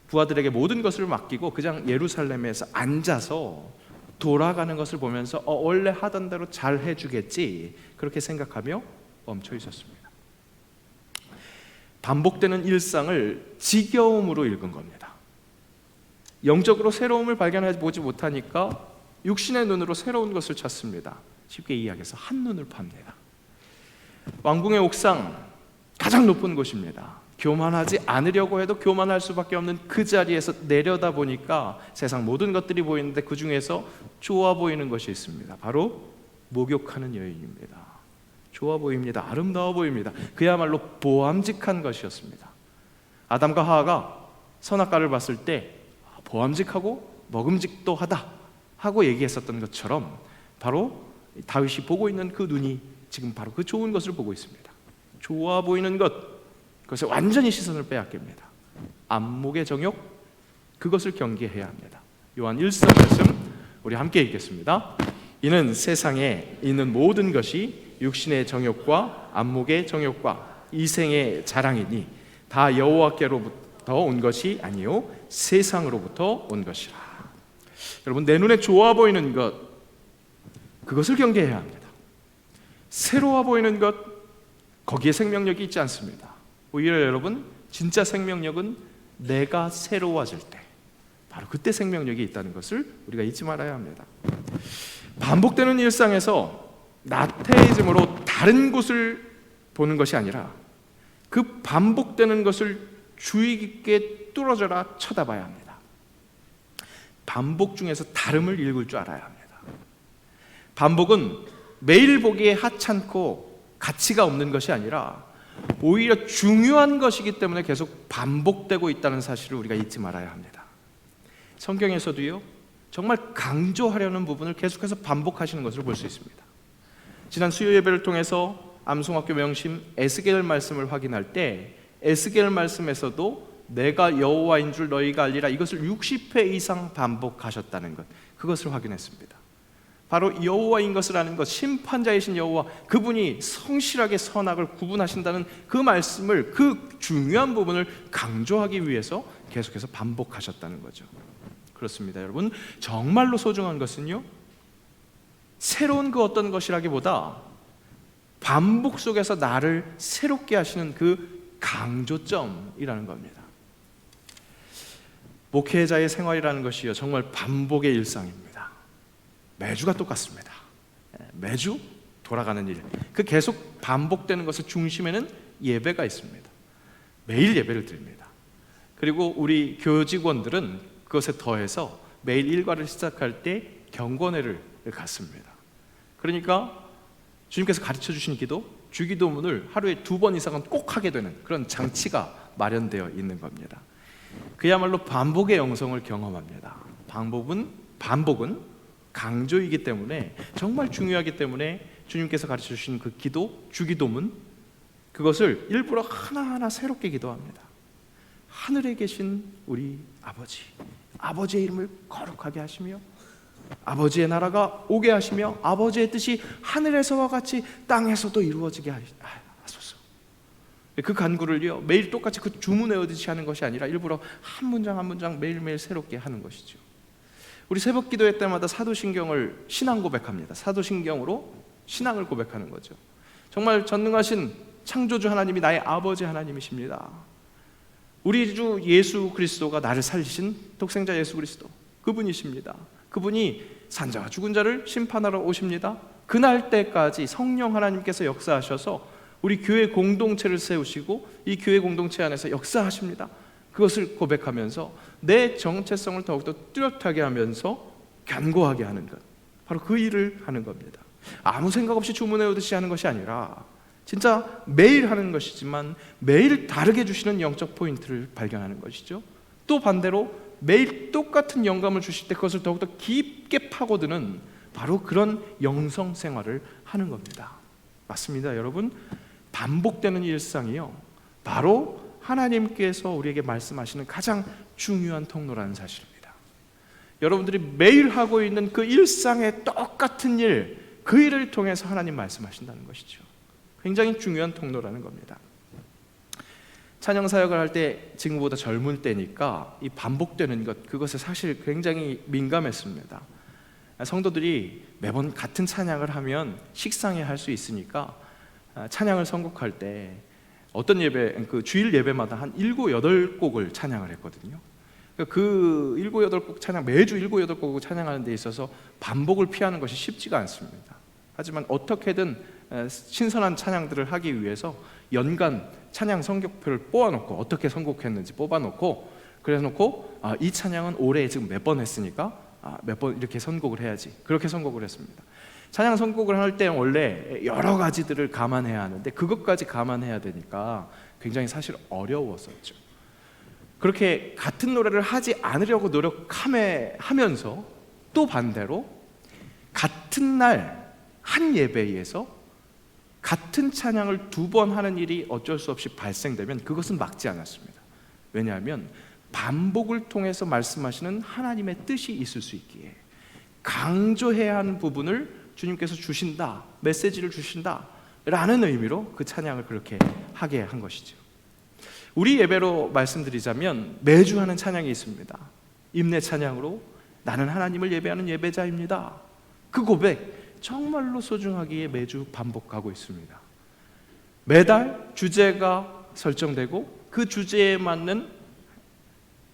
부하들에게 모든 것을 맡기고 그냥 예루살렘에서 앉아서 돌아가는 것을 보면서 원래 하던 대로 잘 해주겠지, 그렇게 생각하며 멈춰 있었습니다. 반복되는 일상을 지겨움으로 읽은 겁니다. 영적으로 새로움을 발견하지 보지 못하니까 육신의 눈으로 새로운 것을 찾습니다. 쉽게 이야기해서 한눈을 팝니다. 왕궁의 옥상, 가장 높은 곳입니다. 교만하지 않으려고 해도 교만할 수밖에 없는 그 자리에서 내려다 보니까 세상 모든 것들이 보이는데 그 중에서 좋아 보이는 것이 있습니다. 바로 목욕하는 여인입니다. 좋아 보입니다. 아름다워 보입니다. 그야말로 보암직한 것이었습니다. 아담과 하와가 선악과를 봤을 때 보암직하고 먹음직도 하다 하고 얘기했었던 것처럼, 바로 다윗이 보고 있는 그 눈이 지금 바로 그 좋은 것을 보고 있습니다. 좋아 보이는 것, 그것에 완전히 시선을 빼앗깁니다. 안목의 정욕, 그것을 경계해야 합니다. 요한 1서 말씀 우리 함께 읽겠습니다. 이는 세상에 있는 모든 것이 육신의 정욕과 안목의 정욕과 이생의 자랑이니 다 여호와께로부터 온 것이 아니요 세상으로부터 온 것이라. 여러분, 내 눈에 좋아 보이는 것, 그것을 경계해야 합니다. 새로워 보이는 것, 거기에 생명력이 있지 않습니다. 오히려 여러분, 진짜 생명력은 내가 새로워질 때, 바로 그때 생명력이 있다는 것을 우리가 잊지 말아야 합니다. 반복되는 일상에서 나태해짐으로 다른 곳을 보는 것이 아니라 그 반복되는 것을 주의 깊게 뚫어져라 쳐다봐야 합니다. 반복 중에서 다름을 읽을 줄 알아야 합니다. 반복은 매일 보기에 하찮고 가치가 없는 것이 아니라 오히려 중요한 것이기 때문에 계속 반복되고 있다는 사실을 우리가 잊지 말아야 합니다. 성경에서도요, 정말 강조하려는 부분을 계속해서 반복하시는 것을 볼 수 있습니다. 지난 수요 예배를 통해서 암송학교 명심 에스겔 말씀을 확인할 때, 에스겔 말씀에서도 내가 여호와인 줄 너희가 알리라, 이것을 60회 이상 반복하셨다는 것, 그것을 확인했습니다. 바로 여호와인 것을 아는 것, 심판자이신 여호와, 그분이 성실하게 선악을 구분하신다는 그 말씀을, 그 중요한 부분을 강조하기 위해서 계속해서 반복하셨다는 거죠. 그렇습니다, 여러분. 정말로 소중한 것은요, 새로운 그 어떤 것이라기보다 반복 속에서 나를 새롭게 하시는 그 강조점이라는 겁니다. 목회자의 생활이라는 것이요, 정말 반복의 일상입니다. 매주가 똑같습니다. 매주 돌아가는 일, 그 계속 반복되는 것의 중심에는 예배가 있습니다. 매일 예배를 드립니다. 그리고 우리 교직원들은 그것에 더해서 매일 일과를 시작할 때 경건회를 갖습니다. 그러니까 주님께서 가르쳐 주신 기도, 주기도문을 하루에 2번 이상은 꼭 하게 되는 그런 장치가 마련되어 있는 겁니다. 그야말로 반복의 영성을 경험합니다. 반복은 강조이기 때문에, 정말 중요하기 때문에 주님께서 가르쳐 주신 그 기도, 주기도문, 그것을 일부러 하나하나 새롭게 기도합니다. 하늘에 계신 우리 아버지, 아버지의 이름을 거룩하게 하시며 아버지의 나라가 오게 하시며 아버지의 뜻이 하늘에서와 같이 땅에서도 이루어지게 하소서. 그 간구를요, 매일 똑같이 그 주문 외우듯이 하는 것이 아니라 일부러 한 문장 한 문장 매일매일 새롭게 하는 것이죠. 우리 새벽 기도회 때마다 사도신경을 신앙 고백합니다. 사도신경으로 신앙을 고백하는 거죠. 정말 전능하신 창조주 하나님이 나의 아버지 하나님이십니다. 우리 주 예수 그리스도가 나를 살리신 독생자 예수 그리스도, 그분이십니다. 그분이 산자와 죽은 자를 심판하러 오십니다. 그날 때까지 성령 하나님께서 역사하셔서 우리 교회 공동체를 세우시고 이 교회 공동체 안에서 역사하십니다. 그것을 고백하면서 내 정체성을 더욱더 뚜렷하게 하면서 견고하게 하는 것, 바로 그 일을 하는 겁니다. 아무 생각 없이 주문 외우듯이 하는 것이 아니라 진짜 매일 하는 것이지만 매일 다르게 주시는 영적 포인트를 발견하는 것이죠. 또 반대로 매일 똑같은 영감을 주실 때 그것을 더욱더 깊게 파고드는 바로 그런 영성 생활을 하는 겁니다. 맞습니다, 여러분. 반복되는 일상이요, 바로 하나님께서 우리에게 말씀하시는 가장 중요한 통로라는 사실입니다. 여러분들이 매일 하고 있는 그 일상의 똑같은 일, 그 일을 통해서 하나님 말씀하신다는 것이죠. 굉장히 중요한 통로라는 겁니다. 찬양 사역을 할 때 지금보다 젊을 때니까 이 반복되는 것, 그것에 사실 굉장히 민감했습니다. 성도들이 매번 같은 찬양을 하면 식상해 할 수 있으니까 찬양을 선곡할 때 어떤 예배, 그 주일 예배마다 한 7, 8곡을 찬양을 했거든요. 그 7, 8곡 찬양, 매주 7, 8곡을 찬양하는 데 있어서 반복을 피하는 것이 쉽지가 않습니다. 하지만 어떻게든 신선한 찬양들을 하기 위해서 연간 찬양 선곡표를 뽑아놓고, 어떻게 선곡했는지 뽑아놓고, 그래서 놓고 이 찬양은 올해 지금 몇 번 했으니까 몇 번 이렇게 선곡을 해야지, 그렇게 선곡을 했습니다. 찬양 선곡을 할 때 원래 여러 가지들을 감안해야 하는데 그것까지 감안해야 되니까 굉장히 사실 어려웠었죠. 그렇게 같은 노래를 하지 않으려고 노력하면서 또 반대로 같은 날 한 예배에서 같은 찬양을 2번 하는 일이 어쩔 수 없이 발생되면 그것은 막지 않았습니다. 왜냐하면 반복을 통해서 말씀하시는 하나님의 뜻이 있을 수 있기에 강조해야 하는 부분을 주님께서 주신다, 메시지를 주신다 라는 의미로 그 찬양을 그렇게 하게 한 것이죠. 우리 예배로 말씀드리자면 매주 하는 찬양이 있습니다. 임내 찬양으로 나는 하나님을 예배하는 예배자입니다. 그 고백 정말로 소중하기에 매주 반복하고 있습니다. 매달 주제가 설정되고 그 주제에 맞는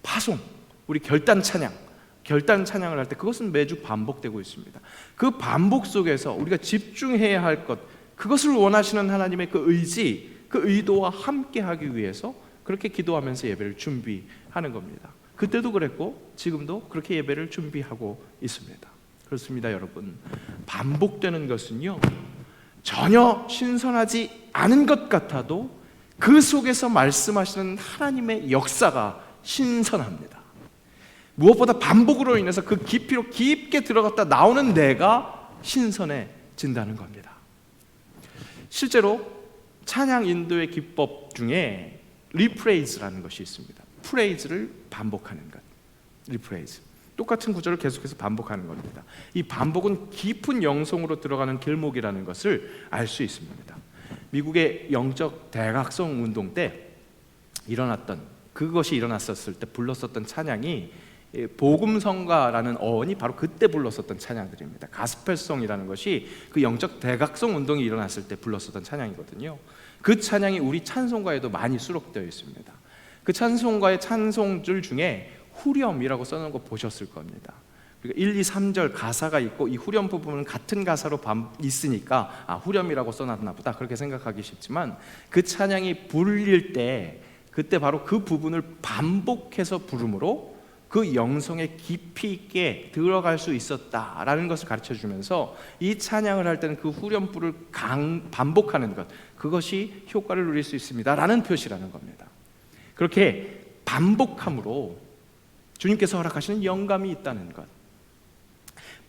파송, 우리 결단 찬양을 할 때 그것은 매주 반복되고 있습니다. 그 반복 속에서 우리가 집중해야 할 것, 그것을 원하시는 하나님의 그 의지, 그 의도와 함께 하기 위해서 그렇게 기도하면서 예배를 준비하는 겁니다. 그때도 그랬고 지금도 그렇게 예배를 준비하고 있습니다. 그렇습니다, 여러분. 반복되는 것은요, 전혀 신선하지 않은 것 같아도 그 속에서 말씀하시는 하나님의 역사가 신선합니다. 무엇보다 반복으로 인해서 그 깊이로 깊게 들어갔다 나오는 내가 신선해진다는 겁니다. 실제로 찬양 인도의 기법 중에 리프레이즈라는 것이 있습니다. 프레이즈를 반복하는 것, 리프레이즈. 똑같은 구절을 계속해서 반복하는 겁니다. 이 반복은 깊은 영성으로 들어가는 길목이라는 것을 알 수 있습니다. 미국의 영적 대각성 운동 때 그것이 일어났었을 때 불렀었던 찬양이 복음성가라는 어원이 바로 그때 불렀었던 찬양들입니다. 가스펠송이라는 것이 그 영적 대각성 운동이 일어났을 때 불렀었던 찬양이거든요. 그 찬양이 우리 찬송가에도 많이 수록되어 있습니다. 그 찬송가의 찬송줄 중에 후렴이라고 써놓은 거 보셨을 겁니다. 그러니까 1, 2, 3절 가사가 있고 이 후렴 부분은 같은 가사로 있으니까 후렴이라고 써놨나 보다 그렇게 생각하기 쉽지만 그 찬양이 불릴 때 그때 바로 그 부분을 반복해서 부름으로 그 영성에 깊이 있게 들어갈 수 있었다라는 것을 가르쳐주면서 이 찬양을 할 때는 그 후렴부를 반복하는 것, 그것이 효과를 누릴 수 있습니다라는 표시라는 겁니다. 그렇게 반복함으로 주님께서 허락하시는 영감이 있다는 것,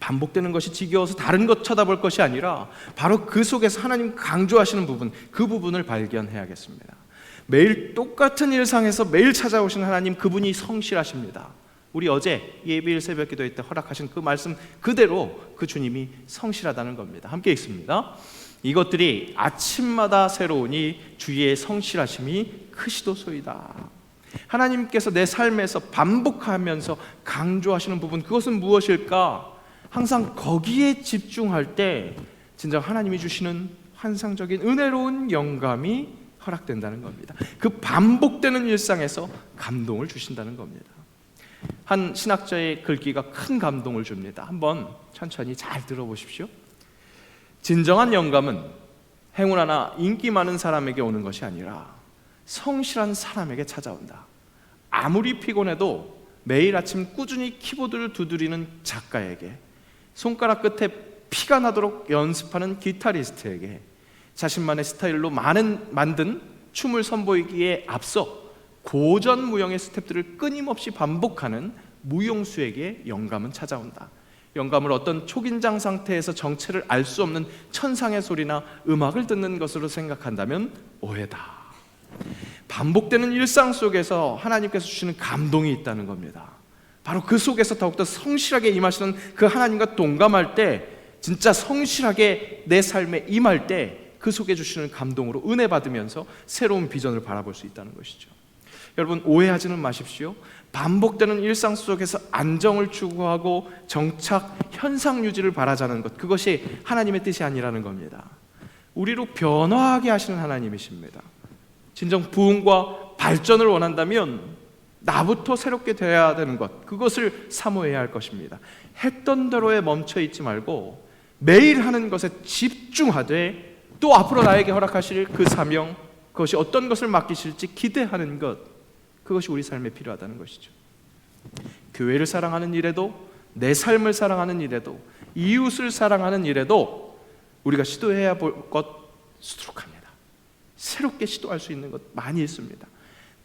반복되는 것이 지겨워서 다른 것 쳐다볼 것이 아니라 바로 그 속에서 하나님 강조하시는 부분, 그 부분을 발견해야겠습니다. 매일 똑같은 일상에서 매일 찾아오시는 하나님, 그분이 성실하십니다. 우리 어제 예비일 새벽 기도회 때 허락하신 그 말씀 그대로 그 주님이 성실하다는 겁니다. 함께 읽습니다. 이것들이 아침마다 새로우니 주의 성실하심이 크시도소이다. 하나님께서 내 삶에서 반복하면서 강조하시는 부분, 그것은 무엇일까? 항상 거기에 집중할 때 진정 하나님이 주시는 환상적인 은혜로운 영감이 허락된다는 겁니다. 그 반복되는 일상에서 감동을 주신다는 겁니다. 한 신학자의 글귀가 큰 감동을 줍니다. 한번 천천히 잘 들어보십시오. 진정한 영감은 행운하나 인기 많은 사람에게 오는 것이 아니라 성실한 사람에게 찾아온다. 아무리 피곤해도 매일 아침 꾸준히 키보드를 두드리는 작가에게, 손가락 끝에 피가 나도록 연습하는 기타리스트에게, 자신만의 스타일로 만든 춤을 선보이기에 앞서 고전 무용의 스텝들을 끊임없이 반복하는 무용수에게 영감은 찾아온다. 영감을 어떤 초긴장 상태에서 정체를 알 수 없는 천상의 소리나 음악을 듣는 것으로 생각한다면 오해다. 반복되는 일상 속에서 하나님께서 주시는 감동이 있다는 겁니다. 바로 그 속에서 더욱더 성실하게 임하시는 그 하나님과 동감할 때, 진짜 성실하게 내 삶에 임할 때 그 속에 주시는 감동으로 은혜 받으면서 새로운 비전을 바라볼 수 있다는 것이죠. 여러분, 오해하지는 마십시오. 반복되는 일상 속에서 안정을 추구하고 정착, 현상 유지를 바라자는 것, 그것이 하나님의 뜻이 아니라는 겁니다. 우리로 변화하게 하시는 하나님이십니다. 진정 부흥과 발전을 원한다면 나부터 새롭게 되어야 되는 것, 그것을 사모해야 할 것입니다. 했던 대로에 멈춰 있지 말고 매일 하는 것에 집중하되, 또 앞으로 나에게 허락하실 그 사명, 그것이 어떤 것을 맡기실지 기대하는 것, 그것이 우리 삶에 필요하다는 것이죠. 교회를 사랑하는 일에도, 내 삶을 사랑하는 일에도, 이웃을 사랑하는 일에도 우리가 시도해야 볼 것 수두룩합니다. 새롭게 시도할 수 있는 것 많이 있습니다.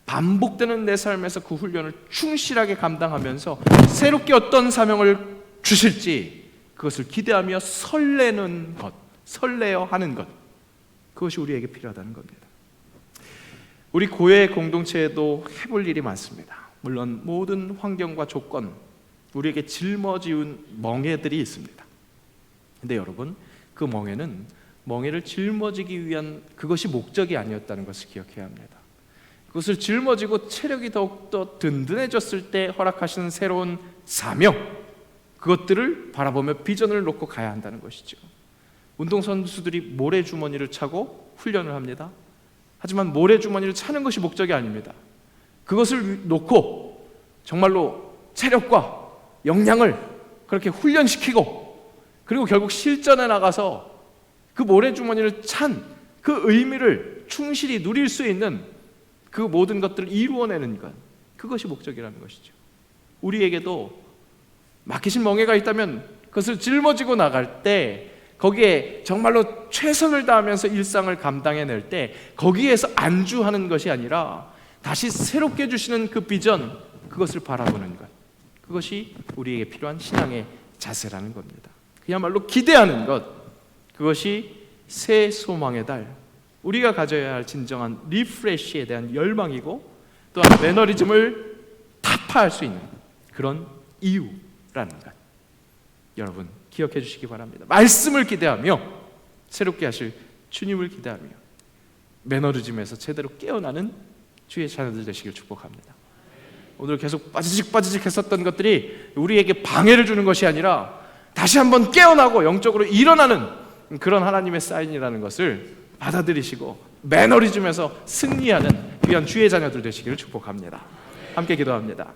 반복되는 내 삶에서 그 훈련을 충실하게 감당하면서 새롭게 어떤 사명을 주실지 그것을 기대하며 설레는 것, 설레어 하는 것, 그것이 우리에게 필요하다는 겁니다. 우리 교회 공동체에도 해볼 일이 많습니다. 물론 모든 환경과 조건, 우리에게 짊어지운 멍에들이 있습니다. 근데 여러분, 그 멍에를 짊어지기 위한 그것이 목적이 아니었다는 것을 기억해야 합니다. 그것을 짊어지고 체력이 더욱더 든든해졌을 때 허락하시는 새로운 사명, 그것들을 바라보며 비전을 놓고 가야 한다는 것이죠. 운동선수들이 모래주머니를 차고 훈련을 합니다. 하지만 모래주머니를 차는 것이 목적이 아닙니다. 그것을 놓고 정말로 체력과 역량을 그렇게 훈련시키고, 그리고 결국 실전에 나가서 그 모래주머니를 찬 그 의미를 충실히 누릴 수 있는 그 모든 것들을 이루어내는 것, 그것이 목적이라는 것이죠. 우리에게도 맡기신 멍에가 있다면 그것을 짊어지고 나갈 때, 거기에 정말로 최선을 다하면서 일상을 감당해낼 때 거기에서 안주하는 것이 아니라 다시 새롭게 주시는 그 비전, 그것을 바라보는 것, 그것이 우리에게 필요한 신앙의 자세라는 겁니다. 그야말로 기대하는 것, 그것이 새 소망의 달, 우리가 가져야 할 진정한 리프레시에 대한 열망이고, 또한 매너리즘을 타파할 수 있는 그런 이유라는 것, 여러분 기억해 주시기 바랍니다. 말씀을 기대하며, 새롭게 하실 주님을 기대하며, 매너리즘에서 제대로 깨어나는 주의 자녀들 되시길 축복합니다. 오늘 계속 빠지직 했었던 것들이 우리에게 방해를 주는 것이 아니라 다시 한번 깨어나고 영적으로 일어나는 그런 하나님의 사인이라는 것을 받아들이시고 매너리즘에서 승리하는 귀한 주의 자녀들 되시기를 축복합니다. 함께 기도합니다.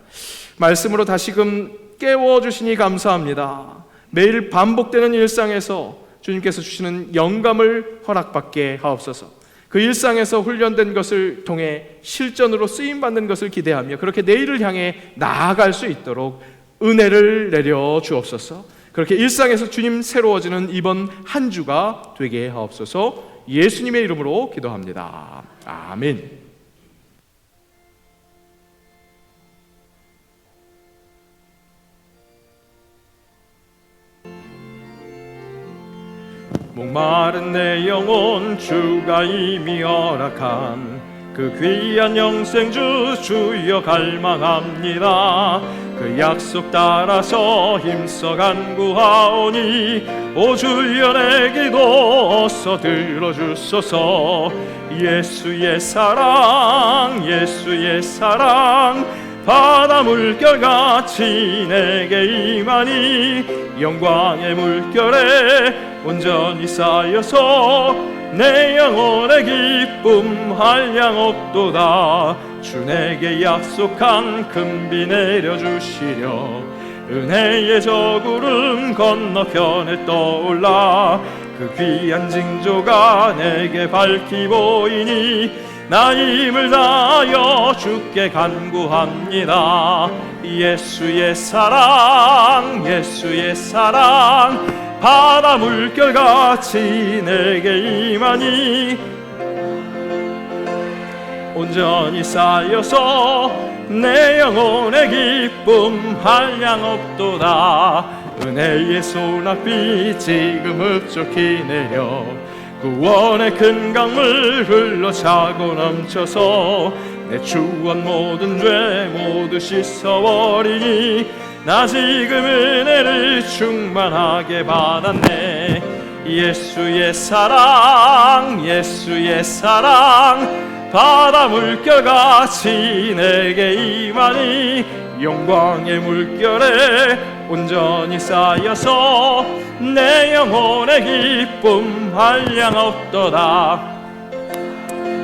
말씀으로 다시금 깨워주시니 감사합니다. 매일 반복되는 일상에서 주님께서 주시는 영감을 허락받게 하옵소서. 그 일상에서 훈련된 것을 통해 실전으로 쓰임받는 것을 기대하며 그렇게 내일을 향해 나아갈 수 있도록 은혜를 내려 주옵소서. 그렇게 일상에서 주님 새로워지는 이번 한 주가 되게 하옵소서. 예수님의 이름으로 기도합니다. 아멘. 목마른 내 영혼 주가 이미 허락한 그 귀한 영생주 주여 갈망합니다. 그 약속 따라서 힘써 간구하오니 오 주여 내 기도 어서 들어주소서. 예수의 사랑 예수의 사랑 바다 물결같이 내게 임하니 영광의 물결에 온전히 쌓여서 내 영혼의 기쁨 한량없도다. 주 내게 약속한 큰 비 내려주시려 은혜의 저 구름 건너편에 떠올라 그 귀한 징조가 내게 밝히 보이니 나 힘을 다하여 주께 간구합니다. 예수의 사랑 예수의 사랑 바다 물결같이 내게 임하니 온전히 쌓여서 내 영혼의 기쁨 한량없도다. 은혜의 소낙비 지금 흡족히 내려 구원의 큰 강물 흘러차고 넘쳐서 내 추원 모든 죄 모두 씻어버리니 나 지금 은혜를 충만하게 받았네. 예수의 사랑 예수의 사랑 바다 물결같이 내게 임하니 영광의 물결에 온전히 쌓여서 내 영혼의 기쁨 한량없도다.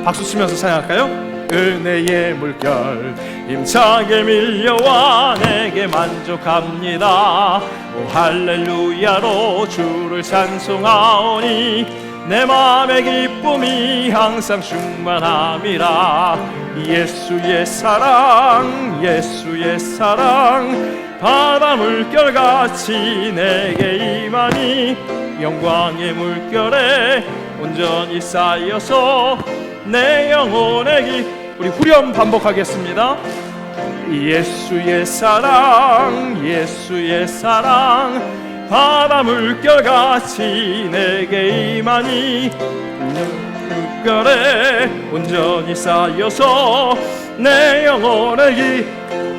박수 치면서 찬양할까요? 은혜의 물결 힘차게 밀려와 내게 만족합니다. 오 할렐루야로 주를 찬송하오니 내 마음의 기쁨이 항상 충만함이라. 예수의 사랑 예수의 사랑 바다 물결같이 내게 임하니 영광의 물결에 온전히 쌓여서 내 영혼의 우리 후렴 반복하겠습니다. 예수의 사랑 예수의 사랑 바다 물결같이 내게 임하니 물결에 온전히 쌓여서 내 영혼의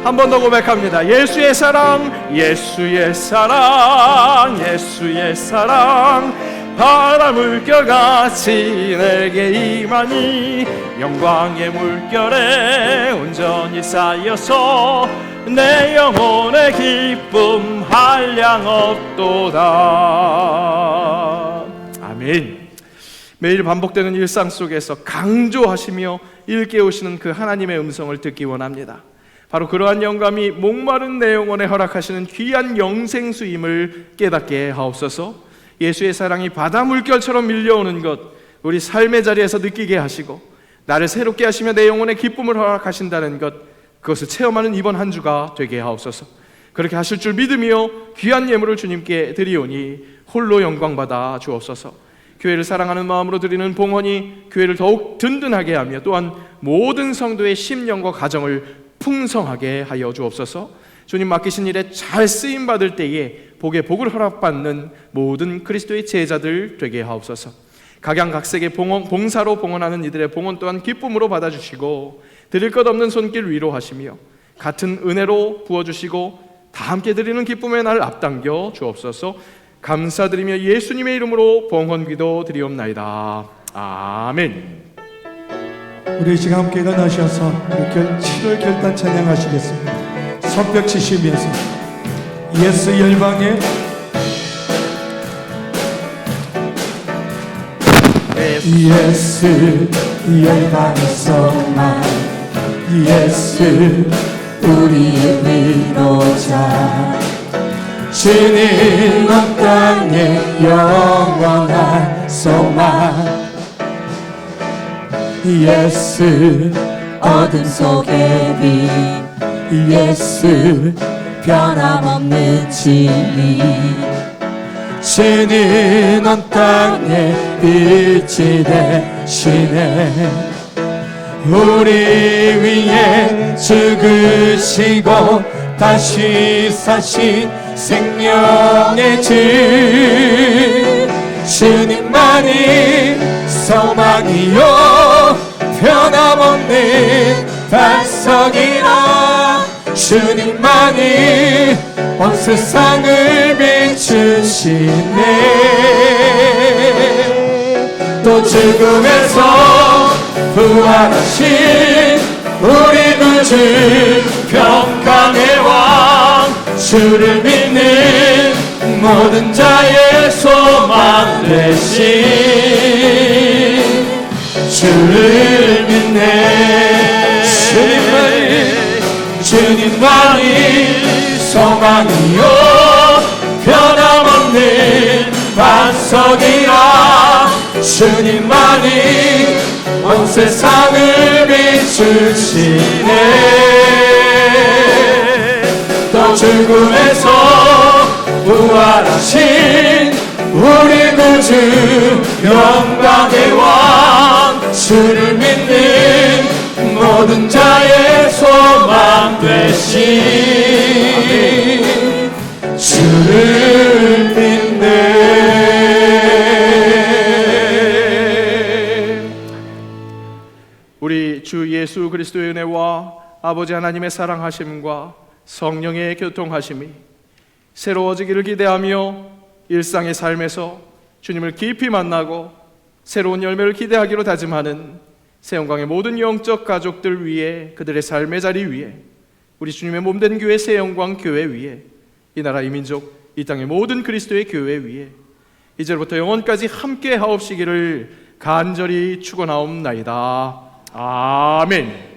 한 번 더 고백합니다. 예수의 사랑 예수의 사랑 예수의 사랑 바다 물결같이 내게 임하니 영광의 물결에 온전히 쌓여서 내 영혼의 기쁨 한량없도다. 아멘. 매일 반복되는 일상 속에서 강조하시며 일깨우시는 그 하나님의 음성을 듣기 원합니다. 바로 그러한 영감이 목마른 내 영혼에 허락하시는 귀한 영생수임을 깨닫게 하옵소서. 예수의 사랑이 바다 물결처럼 밀려오는 것 우리 삶의 자리에서 느끼게 하시고 나를 새롭게 하시며 내 영혼의 기쁨을 허락하신다는 것 그것을 체험하는 이번 한 주가 되게 하옵소서. 그렇게 하실 줄 믿으며 귀한 예물을 주님께 드리오니 홀로 영광받아 주옵소서. 교회를 사랑하는 마음으로 드리는 봉헌이 교회를 더욱 든든하게 하며 또한 모든 성도의 심령과 가정을 풍성하게 하여 주옵소서. 주님 맡기신 일에 잘 쓰임받을 때에 복의 복을 허락받는 모든 그리스도의 제자들 되게 하옵소서. 각양각색의 봉사로 봉헌하는 이들의 봉헌 또한 기쁨으로 받아주시고 드릴 것 없는 손길 위로하시며 같은 은혜로 부어주시고 다 함께 드리는 기쁨의 날 앞당겨 주옵소서. 감사드리며 예수님의 이름으로 봉헌기도 드리옵나이다. 아멘. 우리 시간 함께 일어나셔서 7월 결단 찬양하시겠습니다. 손뼉 치시면서 예수 열방에 예수 열방에서만 예수 우리의 위로자 주는 온 땅에 영원한 소망 예수 어둠 속의 빛 예수 변함없는 진리 주는 온 땅에 빛이 되시네 우리 위에 죽으시고 다시 사신 생명의 주 주님만이 소망이요 변함없는 반석이라 주님만이 온 세상을 비추시네 또 죽음에서 부활하신 우리 구주 평강의 왕 주를 믿는 모든 자의 소망 되신 주를 믿네 주님만이 소망이요 변함없는 반석이라 주님만이 온 세상을 비추시네 또 죽음에서 부활하신 우리 구주 영광의 왕 주를 믿는 모든 자의 소망 되신 주를 믿네 우리 주 예수 그리스도의 은혜와 아버지 하나님의 사랑하심과 성령의 교통하심이 새로워지기를 기대하며 일상의 삶에서 주님을 깊이 만나고 새로운 열매를 기대하기로 다짐하는 새영광의 모든 영적 가족들 위해 그들의 삶의 자리 위에 우리 주님의 몸된 교회 새영광 교회 위에 이 나라 이 민족 이 땅의 모든 그리스도의 교회 위에 이제부터 영원까지 함께 하옵시기를 간절히 축원하옵나이다. 아멘.